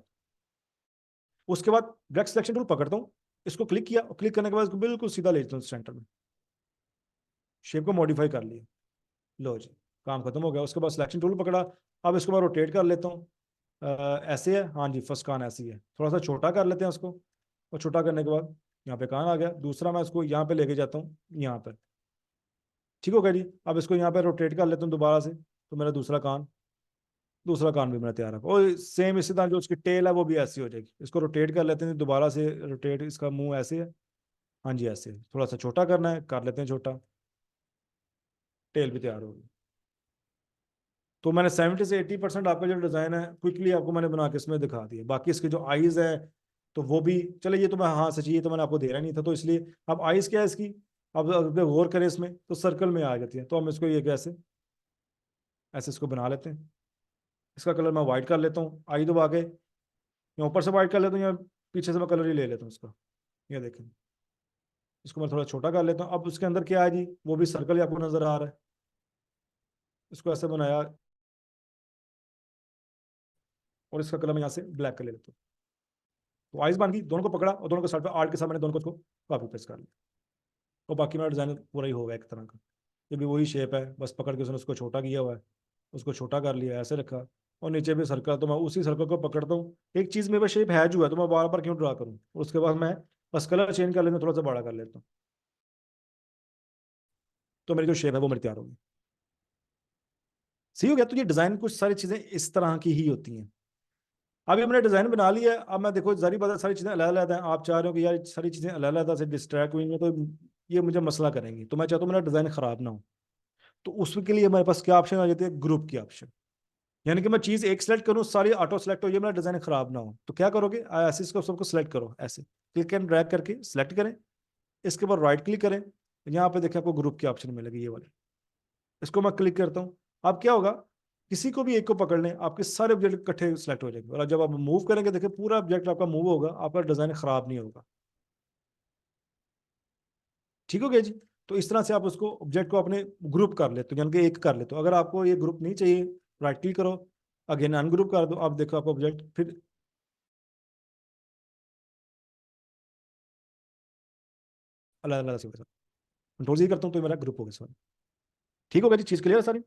[SPEAKER 1] उसके बाद डायरेक्ट सिलेक्शन टूल पकड़ता हूँ, इसको क्लिक किया, और क्लिक करने के बाद इसको बिल्कुल सीधा ले जाता हूँ सेंटर में, शेप को मॉडिफाई कर लिया। लो जी, काम खत्म हो गया। उसके बाद सिलेक्शन टूल पकड़ा, अब इसको मैं रोटेट कर लेता हूँ। ऐसे है, हाँ जी, फर्स्ट कान ऐसे ही है, थोड़ा सा छोटा कर लेते हैं उसको, और छोटा करने के बाद यहाँ पे कान आ गया। दूसरा मैं इसको यहाँ पे लेके जाता हूँ, यहाँ पर। ठीक हो गया जी। अब इसको यहाँ पे रोटेट कर लेता हूँ दोबारा से, तो मेरा दूसरा कान भी मेरा तैयार है। और सेम इसी तरह जो उसकी टेल है वो भी ऐसी हो जाएगी। इसको रोटेट कर लेते हैं दोबारा से, रोटेट, इसका मुंह ऐसे है, हाँ जी ऐसे है। थोड़ा सा छोटा करना है, कर लेते हैं छोटा, टेल भी तैयार होगी। तो मैंने 70 से 80% आपका जो डिज़ाइन है क्विकली आपको मैंने बना के इसमें दिखा दिया। बाकी इसके जो आईज है, तो वो भी चले, ये तो मैं, हाँ सच, ये तो मैंने आपको दे रहा नहीं था, तो इसलिए अब आईज क्या है इसकी, अब अगर गौर करें इसमें, तो सर्कल में आ जाती है। तो हम इसको ये कैसे, ऐसे इसको बना लेते हैं। इसका कलर मैं व्हाइट कर लेता हूँ, आई दबा के, या ऊपर से व्हाइट कर लेता हूँ, या पीछे से मैं कलर ही ले लेता हूँ इसका। ये देखें, इसको मैं थोड़ा छोटा कर लेता हूँ। अब उसके अंदर क्या है जी, वो भी सर्कल ही आपको नजर आ रहा है। इसको ऐसे बनाया, और इसका कलर मैं यहाँ से ब्लैक कर ले लेता हूँ। तो आइस बन गई, दोनों को पकड़ा, और दोनों को साइड पे आर्ट के साथ मैंने दोनों को कॉपी पेस्ट कर लिया, और बाकी मेरा डिजाइन पूरा ही होगा एक तरह का। ये भी वही शेप है, बस पकड़ के उसने उसको छोटा किया हुआ है, उसको छोटा कर लिया, ऐसे रखा, और नीचे भी सर्कल, तो मैं उसी सर्कल को पकड़ता हूँ। एक चीज मेरे पास शेप है जो है, तो मैं बार बार क्यों ड्रा करूँ। उसके बाद मैं बस कलर चेंज कर लेता हूँ, थोड़ा सा बड़ा कर लेता हूँ, तो मेरी जो शेप है वो मेरी तैयार होगी। सही हो गया? तो ये डिजाइन कुछ सारी चीजें इस तरह की ही होती हैं। अभी हमने डिजाइन बना लिया है, अब मैं देखो जारी बात है, सारी चीजें अलग अलग हैं। आप चाह रहे हो कि यार सारी चीजें अलग अलग से डिस्ट्रैक्ट हुई हैं, तो ये मुझे मसला करेंगी, तो मैं चाहता हूँ मेरा डिजाइन खराब ना हो। तो उसके लिए हमारे पास क्या ऑप्शन आ जाती है, ग्रुप की ऑप्शन। यानी कि मैं चीज एक सेलेक्ट करूँ, सारी ऑटो सेलेक्ट हो, ये मेरा डिजाइन खराब ना हो। तो क्या करोगे, ऐसे इसको सबको सेलेक्ट करो, ऐसे क्लिक एंड ड्रैग करके सेलेक्ट करें। इसके बाद राइट क्लिक करें, यहाँ पे देखिए आपको ग्रुप की ऑप्शन मिलेगी, ये वाले। इसको मैं क्लिक करता हूँ। अब क्या होगा, किसी को भी एक को पकड़ लें, आपके सारे ऑब्जेक्ट इकट्ठे सेलेक्ट हो जाएंगे, और जब आप मूव करेंगे देखिए पूरा ऑब्जेक्ट आपका मूव होगा, आपका डिजाइन खराब नहीं होगा। ठीक हो गया जी? तो इस तरह से आप उसको ऑब्जेक्ट को अपने ग्रुप कर लेते हो, यानी कि एक कर लेते हो। अगर आपको ये ग्रुप नहीं चाहिए, राइट क्लिक करो, अगेन अनग्रुप कर दो, आप देखो आपको ऑब्जेक्ट फिर अलग अलग से होगा। कंट्रोल जी करता हूँ तो ये मेरा ग्रुप हो गया सॉरी। ठीक होगा जी, चीज क्लियर है सारी?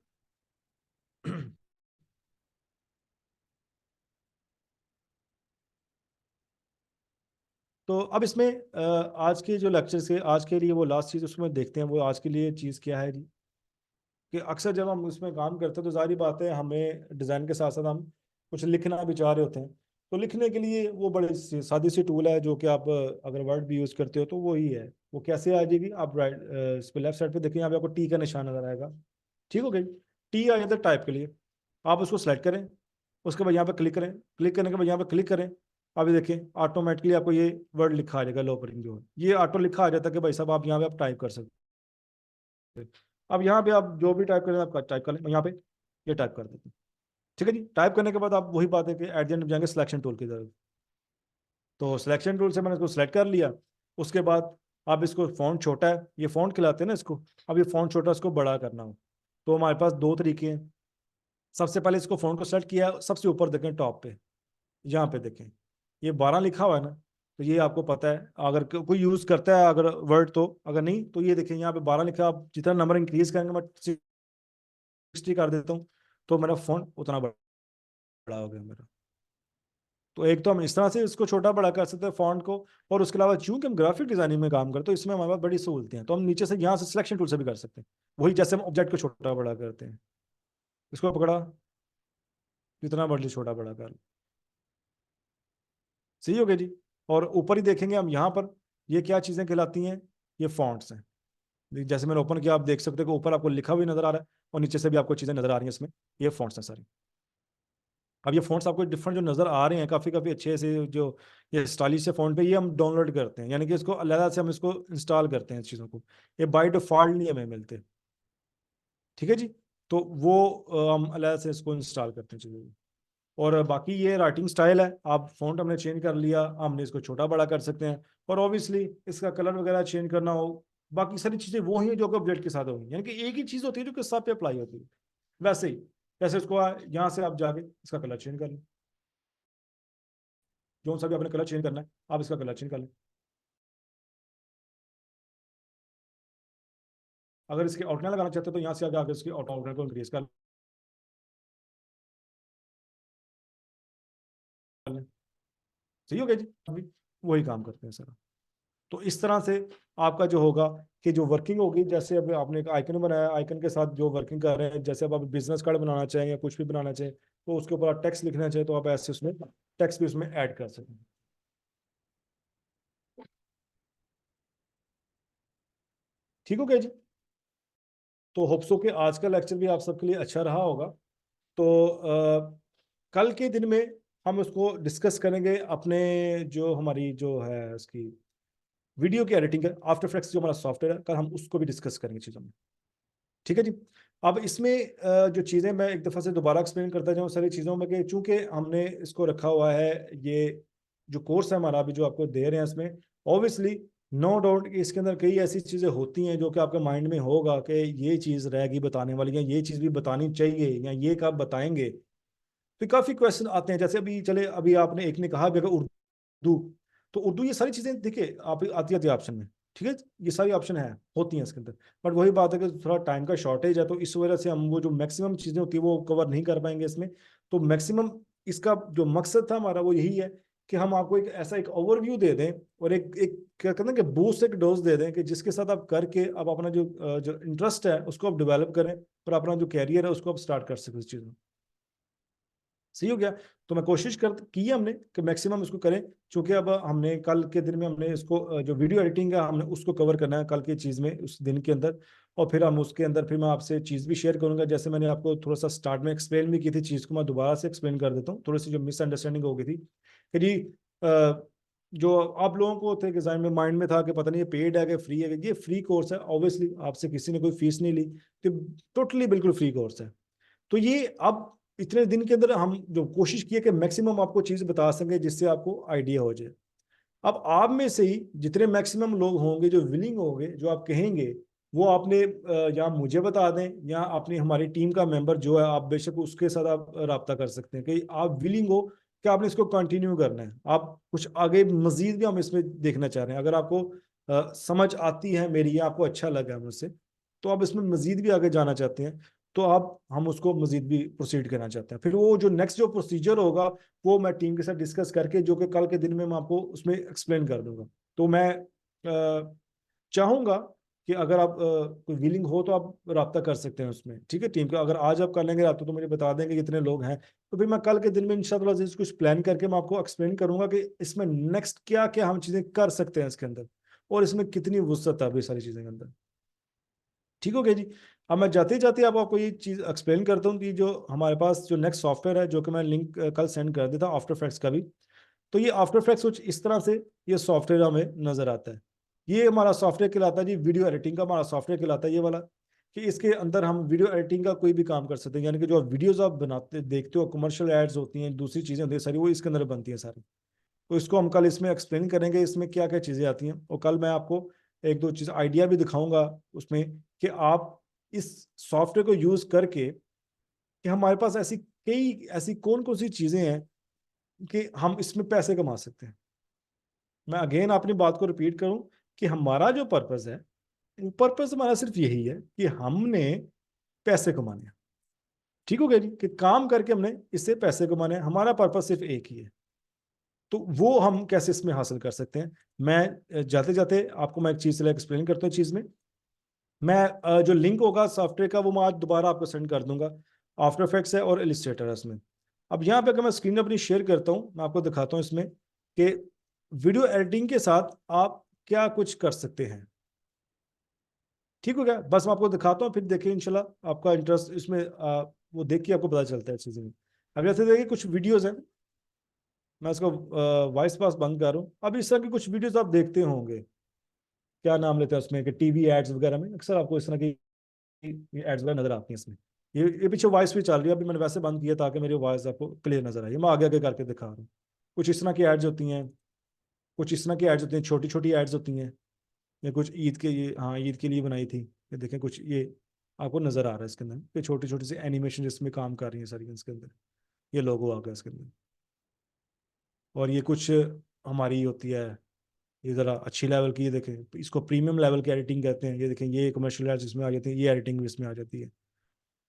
[SPEAKER 1] तो अब इसमें आज के जो लेक्चर से आज के लिए वो लास्ट चीज़ उसमें देखते हैं, वो आज के लिए चीज़ क्या है जी, कि अक्सर जब हम उसमें काम करते हैं तो जाहिर बात है हमें डिज़ाइन के साथ साथ हम कुछ लिखना भी चाह रहे होते हैं। तो लिखने के लिए वो बड़ी सादी सी टूल है जो कि आप अगर वर्ड भी यूज़ करते हो तो वो ही है। वो कैसे आ जाएगी, आप राइट इस पर लेफ्ट साइड पे देखिए, यहाँ पे आपको टी का निशान नजर आएगा। ठीक हो गई, टी आ जाता है टाइप के लिए, आप उसको सेलेक्ट करें, उसके बाद यहाँ पे क्लिक करें, क्लिक करने के बाद यहाँ पे क्लिक करें। अभी देखिए ऑटोमेटिकली आपको ये वर्ड लिखा आ जाएगा, लो करिंग जो है ये ऑटो लिखा आ जाता है कि भाई साहब आप यहाँ पे आप टाइप कर सकते हैं। अब यहाँ पे आप जो भी टाइप करें आप टाइप कर लें, यहाँ पे ये टाइप कर देते हैं। ठीक है जी, टाइप करने के बाद आप वही बात है कि एट द एंड जाएंगे सिलेक्शन टूल की तरफ। तो सिलेक्शन टूल से मैंने इसको सिलेक्ट कर लिया। उसके बाद आप इसको फ़ॉन्ट छोटा है, ये फ़ॉन्ट खिलाते हैं ना इसको, अब ये फ़ॉन्ट छोटा इसको बड़ा करना हो तो हमारे पास दो तरीके हैं। सबसे पहले इसको फ़ॉन्ट को सेलेक्ट किया, सबसे ऊपर देखें टॉप पे, यहाँ पे देखें ये 12 लिखा हुआ है ना, तो ये आपको पता है अगर कोई यूज़ करता है अगर वर्ड, तो अगर नहीं तो ये देखें यहाँ पे 12 लिखा, आप जितना नंबर इंक्रीज करेंगे मैं 60 कर देता हूँ तो मेरा फ़ॉन्ट उतना बड़ा हो गया मेरा। तो एक तो हम इस तरह से इसको छोटा बड़ा कर सकते हैं फॉन्ट को, और उसके अलावा चूंकि हम ग्राफिक डिजाइनिंग में काम करते हैं तो इसमें हमारे पास बड़ी सहूलतें हैं, तो हम नीचे से यहाँ से सिलेक्शन टूल से भी कर सकते हैं, वही जैसे हम ऑब्जेक्ट को छोटा बड़ा करते हैं। इसको पकड़ा, जितना मर्जी छोटा बड़ा कर लो, सही हो गया जी। और ऊपर ही देखेंगे हम यहाँ पर ये क्या चीज़ें कहलाती हैं, ये फॉन्ट्स हैं। जैसे मैंने ओपन किया आप देख सकते हो कि ऊपर आपको लिखा हुआ नजर आ रहा है और नीचे से भी आपको चीज़ें नजर आ रही हैं इसमें, ये फॉन्ट्स हैं सारी। अब ये फ़ॉन्ट्स आपको डिफरेंट जो नज़र आ रहे हैं काफ़ी काफ़ी अच्छे से, जो ये स्टाइलिश से फ़ॉन्ट पे ये हम डाउनलोड करते हैं, यानी कि इसको अलग से हम इसको इंस्टॉल करते हैं इस चीज़ों को, ये बाय डिफ़ॉल्ट नहीं हमें मिलते। ठीक है जी, तो वो हम अलग से इसको इंस्टॉल करते हैं चीज़ों को। और बाकी ये राइटिंग स्टाइल है, आप फ़ॉन्ट हमने चेंज कर लिया, हमने इसको छोटा बड़ा कर सकते हैं, और ऑब्वियसली इसका कलर वगैरह चेंज करना हो, बाकी सारी चीज़ें वो ही हैं जो कि ऑब्जेक्ट के साथ होंगी, यानी कि एक ही चीज़ होती है जो कि सब पे अप्लाई होती है। वैसे ही जैसे इसको यहाँ से आप जाके इसका कलर चेंज कर लें, जो सा भी आपने कलर चेंज करना है आप इसका कलर चेंज कर लें। अगर इसके आउटलाइन लगाना चाहते हो तो यहाँ से आगे इसकी आउटलाइन को इंक्रीज कर लें। सही हो गया जी, अभी वही काम करते हैं सर। तो इस तरह से आपका जो होगा कि जो वर्किंग होगी, जैसे अब आपने एक आइकन बनाया, आइकन के साथ जो वर्किंग कर रहे हैं, जैसे अब आप बिजनेस कार्ड बनाना चाहें या कुछ भी बनाना चाहें तो उसके ऊपर आप टेक्स्ट लिखना चाहें तो आप ऐसे उसमें टेक्स्ट भी उसमें ऐड कर सकते हैं। ठीक हो गया जी। तो होप्सो के आज का लेक्चर भी आप सबके लिए अच्छा रहा होगा। तो कल के दिन में हम उसको डिस्कस करेंगे अपने जो हमारी जो है उसकी वीडियो की एडिटिंग है, आफ्टर इफेक्ट्स जो हमारा सॉफ्टवेयर है, कल हम उसको भी डिस्कस करेंगे चीज़ों में। ठीक है जी। अब इसमें जो चीज़ें मैं एक दफ़ा से दोबारा एक्सप्लेन करता जाऊँ सारी चीज़ों में, कि चूंकि हमने इसको रखा हुआ है, ये जो कोर्स है हमारा अभी जो आपको दे रहे हैं इसमें, ऑब्वियसली नो डाउट इसके अंदर कई ऐसी चीज़ें होती हैं जो कि आपके माइंड में होगा कि ये चीज़ रहेगी बताने वाली, या ये चीज़ भी बतानी चाहिए, या ये कब बताएंगे। तो काफ़ी क्वेश्चन आते हैं, जैसे अभी चले अभी आपने एक ने कहा अगर उर्दू, तो उर्दू ये सारी चीज़ें देखिए आप आती है ऑप्शन में। ठीक है, ये सारी ऑप्शन है होती हैं इसके अंदर, बट वही बात है कि थोड़ा टाइम का शॉर्टेज है, तो इस वजह से हम वो जो मैक्सिमम चीज़ें होती है वो कवर नहीं कर पाएंगे इसमें। तो मैक्सिमम इसका जो मकसद था हमारा वो यही है कि हम आपको एक ऐसा एक ओवरव्यू दे दें और एक एक क्या कहते हैं कि बूस्ट एक डोज दे दें कि जिसके साथ आप करके आप अपना जो इंटरेस्ट है उसको आप डेवलप करें और अपना जो कैरियर है उसको आप स्टार्ट कर सकें इस चीज़ में। सही हो गया। तो मैं कोशिश कर की है हमने कि मैक्सिमम इसको करें, क्योंकि अब हमने कल के दिन में हमने इसको जो वीडियो एडिटिंग है हमने उसको कवर करना है कल की चीज़ में उस दिन के अंदर, और फिर हम उसके अंदर फिर मैं आपसे चीज़ भी शेयर करूंगा, जैसे मैंने आपको थोड़ा सा स्टार्ट में एक्सप्लेन भी की थी चीज़ को, मैं दोबारा से एक्सप्लेन कर देता हूँ, थोड़ी सी जो मिसअंडरस्टैंडिंग हो गई थी कि जी जो आप लोगों को थे डिजाइन में माइंड में था कि पता नहीं ये पेड है कि फ्री है, ये फ्री कोर्स है, ऑब्वियसली आपसे किसी ने कोई फीस नहीं ली, तो टोटली बिल्कुल फ्री कोर्स है। तो ये अब इतने दिन के अंदर हम जो कोशिश की है कि मैक्सिमम आपको चीज़ बता सकें जिससे आपको आइडिया हो जाए। अब आप में से ही जितने मैक्सिमम लोग होंगे जो विलिंग होंगे, जो आप कहेंगे वो आपने या मुझे बता दें या अपनी हमारी टीम का मेंबर जो है, आप बेशक उसके साथ आप रब्ता कर सकते हैं कि आप विलिंग हो कि आपने इसको कंटिन्यू करना है, आप कुछ आगे मजीद भी हम इसमें देखना चाह रहे हैं। अगर आपको समझ आती है मेरी या आपको अच्छा लगा है मुझसे, तो आप इसमें मजीद भी आगे जाना चाहते हैं, तो आप हम उसको मजीद भी प्रोसीड करना चाहते हैं। फिर वो जो नेक्स्ट जो प्रोसीजर होगा वो मैं टीम के साथ डिस्कस करके, जो कि कल के दिन में मैं आपको उसमें एक्सप्लेन कर दूंगा। तो मैं चाहूंगा कि अगर आप कोई विलिंग हो तो आप रब्ता कर सकते हैं उसमें, ठीक है। टीम का अगर आज आप कर लेंगे रब्ता तो मुझे बता देंगे कितने लोग हैं, तो फिर मैं कल के दिन में इंशाल्लाह अज़ीज़ कुछ प्लान करके मैं आपको एक्सप्लेन करूंगा कि इसमें नेक्स्ट क्या क्या हम चीज़ें कर सकते हैं इसके अंदर, और इसमें कितनी वुसअत है अभी सारी चीज़ों के अंदर। ठीक हो गया जी। अब मैं जाते जाते अब आपको ये चीज़ एक्सप्लेन करता हूँ कि जो हमारे पास जो नेक्स्ट सॉफ्टवेयर है, जो कि मैं लिंक कल सेंड कर देता आफ्टर इफेक्ट्स का भी। तो ये आफ्टर इफेक्ट्स कुछ इस तरह से ये सॉफ्टवेयर हमें नजर आता है। ये हमारा सॉफ्टवेयर कहलाता है जी, वीडियो एडिटिंग का हमारा सॉफ्टवेयर कहलाता है ये वाला, कि इसके अंदर हम वीडियो एडिटिंग का कोई भी काम कर सकते हैं। यानी कि जो वीडियोज आप बनाते देखते हो, कमर्शियल एड्स होती हैं, दूसरी चीज़ें होती हैं सारी, वो इसके अंदर बनती हैं सारी। तो इसको हम कल इसमें एक्सप्लेन करेंगे इसमें क्या क्या चीज़ें आती हैं, और कल मैं आपको एक दो चीज़ आइडिया भी दिखाऊंगा उसमें कि आप इस सॉफ्टवेयर को यूज़ करके कि हमारे पास ऐसी कौन कौन सी चीज़ें हैं कि हम इसमें पैसे कमा सकते हैं। मैं अगेन अपनी बात को रिपीट करूं कि हमारा जो पर्पस है, पर्पस हमारा सिर्फ यही है कि हमने पैसे कमाने हैं। ठीक हो गया जी, कि काम करके हमने इससे पैसे कमाने हैं, हमारा पर्पस सिर्फ एक ही है। तो वो हम कैसे इसमें हासिल कर सकते हैं, मैं जाते जाते आपको मैं एक चीज एक्सप्लेन करता हूँ। चीज में मैं जो लिंक होगा सॉफ्टवेयर का वो मैं आज दोबारा आपको सेंड कर दूंगा। आफ्टर इफेक्ट्स है और इलिस्ट्रेटर है इसमें। अब यहाँ पे अगर मैं स्क्रीन अपनी शेयर करता हूँ, मैं आपको दिखाता हूँ इसमें कि वीडियो एडिटिंग के साथ आप क्या कुछ कर सकते हैं। ठीक हो गया, बस मैं आपको दिखाता हूँ, फिर देखिए इंशाल्लाह आपका इंटरेस्ट इसमें वो देख के आपको पता चलता है चीज़ें में। अब जैसे देखिए कुछ वीडियोस हैं, मैं इसको वॉइस पास बंद कर रहा हूँ। अब इस तरह की कुछ वीडियोस आप देखते होंगे, क्या नाम लेते हैं उसमें कि टीवी एड्स वगैरह में अक्सर आपको इस तरह की एड्स वगैरह नजर आती हैं इसमें। ये पीछे वॉइस भी चल रही है, अभी मैंने वैसे बंद किया ताकि मेरी वॉइस आपको क्लियर नजर आए। मैं आगे आगे करके दिखा रहा हूँ। कुछ इस तरह की एड्स होती हैं, कुछ इस तरह की एड्स होती हैं, छोटी छोटी एड्स होती हैं। ये कुछ ईद के, ये हाँ ईद के लिए बनाई थी। ये देखें कुछ ये आपको नजर आ रहा है इसके अंदर, ये छोटी छोटी सी एनिमेशन जिसमें काम कर रही है सारी इसके अंदर। ये लोगो आ गया इसके अंदर। और ये कुछ हमारी होती है, ये ज़रा अच्छी लेवल की, ये देखें इसको प्रीमियम लेवल की एडिटिंग कहते हैं। ये देखें ये कमर्शियल एड्स इसमें आ जाती है, ये एडिटिंग भी इसमें आ जाती है।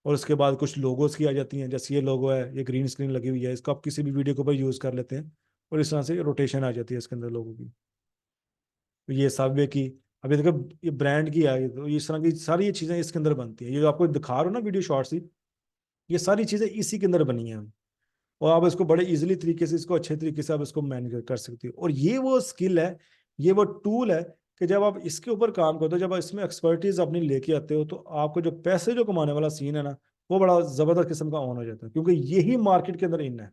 [SPEAKER 1] और उसके बाद कुछ लोगोस की आ जाती हैं, जैसे ये लोगो है, ये ग्रीन स्क्रीन लगी हुई है, इसको आप किसी भी वीडियो के ऊपर यूज़ कर लेते हैं और इस तरह से रोटेशन आ जाती है इसके अंदर लोगों की। तो ये सबवे की, अभी देखो ये ब्रांड की है, तो इस तरह की सारी ये चीज़ें इसके अंदर बनती हैं। ये जो आपको दिखा रहा हूँ ना वीडियो शॉर्ट्स ही, ये सारी चीज़ें इसी के अंदर बनी हैं। और आप इसको बड़े इजीली तरीके से, इसको अच्छे तरीके से आप इसको मैनेज कर सकते हो। और ये वो स्किल है, ये वो टूल है कि जब आप इसके ऊपर काम करते हो, जब आप इसमें एक्सपर्टीज अपनी लेके आते हो, तो आपको जो पैसे जो कमाने वाला सीन है ना, वो बड़ा जबरदस्त किस्म का ऑन हो जाता है, क्योंकि यही मार्केट के अंदर इन है।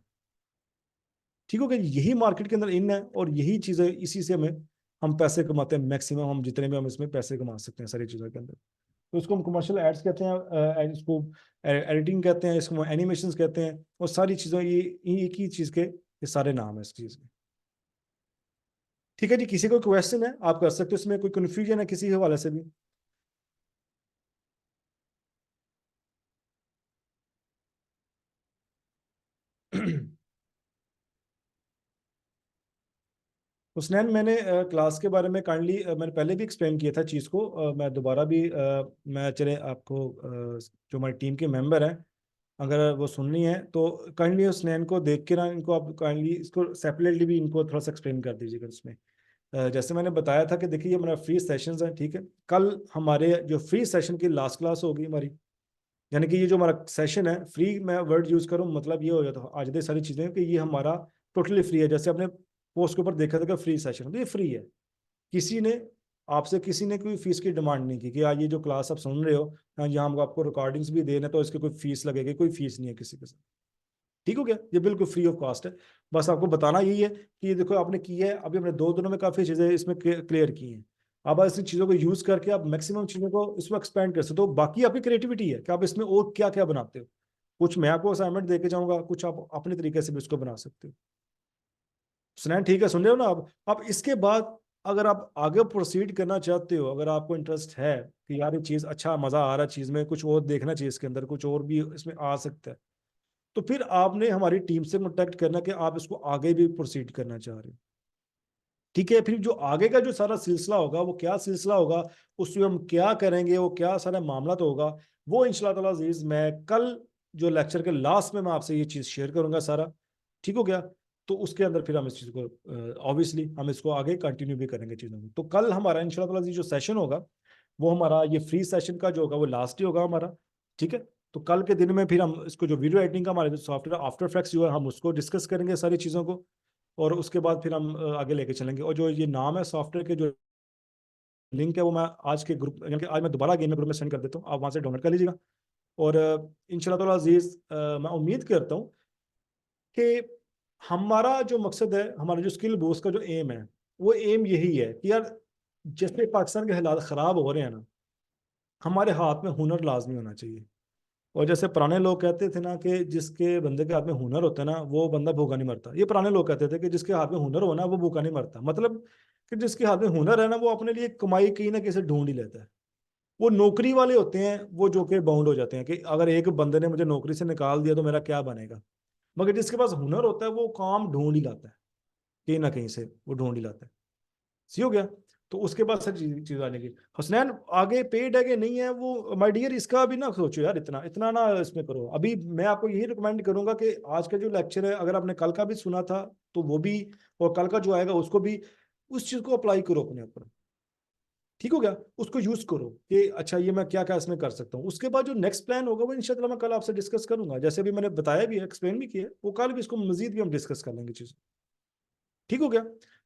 [SPEAKER 1] ठीक हो गया, यही मार्केट के अंदर इन है, और यही चीजें इसी से हमें हम पैसे कमाते हैं मैक्सिमम, हम जितने भी हम इसमें पैसे कमा सकते हैं सारी चीजों के अंदर। तो इसको हम कमर्शियल एड्स कहते हैं, इसको एडिटिंग कहते हैं, इसको एनिमेशन कहते हैं, और सारी चीज़ें ये एक ही चीज़ के ये सारे नाम है इस चीज़ के। ठीक है जी, किसी को क्वेश्चन है आप कर सकते हो, इसमें कोई कन्फ्यूजन है किसी हवाले से भी? हुसनैन, मैंने क्लास के बारे में काइंडली मैंने पहले भी एक्सप्लेन किया था चीज़ को, मैं दोबारा भी मैं चले आपको जो हमारी टीम के मेंबर हैं, अगर वो सुननी है तो काइंडली हुसनैन को देख के ना, इनको आप काइंडली इसको सेपरेटली भी इनको थोड़ा सा एक्सप्लेन कर दीजिएगा इसमें। जैसे मैंने बताया था कि देखिए ये हमारा फ्री सेशंस है, ठीक है। कल हमारे जो फ्री सेशन की लास्ट क्लास होगी हमारी, यानी कि ये जो हमारा सेशन है फ्री, मैं वर्ड यूज़ करूँ मतलब ये हो जाता है आज दे सारी चीज़ें कि ये हमारा टोटली फ्री है। जैसे आपने पोस्ट के ऊपर देखा था कि फ्री सेशन, तो ये फ्री है। किसी ने आपसे किसी ने कोई फीस की डिमांड नहीं की कि यार ये जो क्लास आप सुन रहे हो, यहाँ हम आपको रिकॉर्डिंग्स भी देना, तो इसकी कोई फीस लगेगी, कोई फीस नहीं है किसी के साथ। ठीक हो गया, ये बिल्कुल फ्री ऑफ कॉस्ट है। बस आपको बताना यही है कि ये देखो आपने की है, अभी हमने 2 दिनों में काफ़ी चीज़ें इसमें क्लियर की हैं। अब ऐसी चीज़ों को यूज़ करके आप मैक्सिमम चीज़ों को इसमें एक्सपेंड कर सकते हो। बाकी आपकी क्रिएटिविटी है कि आप इसमें और क्या क्या बनाते हो। कुछ मैं आपको असाइनमेंट देके जाऊंगा, कुछ आप अपने तरीके से भी इसको बना सकते हो। सुनैन ठीक है, सुन रहे हो ना आप? अब इसके बाद अगर आप आगे प्रोसीड करना चाहते हो, अगर आपको इंटरेस्ट है कि यार ये चीज़ अच्छा मज़ा आ रहा है, चीज़ में कुछ और देखना चाहिए, इसके अंदर कुछ और भी इसमें आ सकता है, तो फिर आपने हमारी टीम से कॉन्टेक्ट करना कि आप इसको आगे भी प्रोसीड करना चाह रहे हो। ठीक है। फिर जो आगे का जो सारा सिलसिला होगा वो क्या सिलसिला होगा, उसमें हम क्या करेंगे, वो क्या सारा मामला तो होगा, वो इंशाल्लाह ताला अजीज मैं कल जो लेक्चर के लास्ट में मैं आपसे ये चीज़ शेयर करूंगा सारा। ठीक हो गया। तो उसके अंदर फिर हम इस चीज़ को ऑब्वियसली हम इसको आगे कंटिन्यू भी करेंगे चीज़ों को। तो कल हमारा इंशाल्लाह ताला जो सेशन होगा वो हमारा ये फ्री सेशन का जो होगा वो लास्ट ही होगा हमारा। ठीक है। तो कल के दिन में फिर हम इसको जो वीडियो एडिटिंग का हमारे जो सॉफ्टवेयर आफ्टर इफेक्ट्स जो है हम उसको डिस्कस करेंगे सारी चीज़ों को, और उसके बाद फिर हम आगे लेके चलेंगे। और जो ये नाम है सॉफ्टवेयर के जो लिंक है वो मैं आज के ग्रुप यानी कि आज मैं दोबारा गेम में ग्रुप में सेंड कर देता हूँ, आप वहाँ से डाउनलोड कर लीजिएगा। और इंशाल्लाह ताला अजीज मैं उम्मीद करता हूँ कि हमारा जो मकसद है, हमारा जो स्किल बूस्ट का जो एम है, वो एम यही है कि यार जैसे पाकिस्तान के हालात ख़राब हो रहे हैं ना, हमारे हाथ में हुनर लाजमी होना चाहिए। और जैसे पुराने लोग कहते थे ना कि जिसके बंदे के हाथ में हुनर होता है ना वो बंदा भूखा नहीं मरता। ये पुराने लोग कहते थे कि जिसके हाथ में हुनर हो ना वो भूखा नहीं मरता। मतलब कि जिसके हाथ में हुनर है ना वो अपने लिए कमाई कहीं ना कहीं से ढूंढ ही लेता है। वो नौकरी वाले होते हैं वो जो कि बाउंड हो जाते हैं कि अगर एक बंदे ने मुझे नौकरी से निकाल दिया तो मेरा क्या बनेगा। मगर जिसके पास हुनर होता है वो काम ढूंढ ही लाता है, कहीं ना कहीं से वो ढूंढ ही लाता है। सी हो गया। तो उसके बाद सर चीज आने की हसनैन आगे पेड है कि नहीं है वो माय डियर इसका अभी ना सोचो यार, इतना इतना ना इसमें करो। अभी मैं आपको यही रिकमेंड करूंगा कि आज का जो लेक्चर है अगर आपने कल का भी सुना था तो वो भी, और कल का जो आएगा उसको भी, उस चीज को अप्लाई करो अपने ऊपर। ठीक हो गया। उसको यूज करो कि अच्छा ये मैं क्या क्या इसमें कर सकता हूँ। उसके बाद जो नेक्स्ट प्लान होगा वो इंशाल्लाह मैं कल आपसे डिस्कस करूंगा, जैसे भी मैंने बताया भी है, एक्सप्लेन भी किया है, वो कल भी इसको मजीद भी हम डिस्कस कर लेंगे चीज़। ठीक हो गया।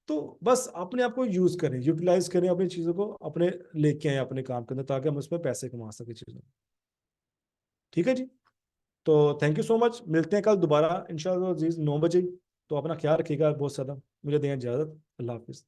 [SPEAKER 1] तो बस अपने आप को यूज करें, यूटिलाइज करें अपनी चीजों को, अपने लेके आए अपने काम के अंदर ताकि हम उसमें पैसे कमा सके चीजों। ठीक है जी। तो थैंक यू सो मच, मिलते हैं कल दोबारा इंशाल्लाह अजीज 9 बजे। तो अपना ख्याल रखिएगा बहुत ज़्यादा। मुझे दें इजाज़त। अल्लाह हाफिज़।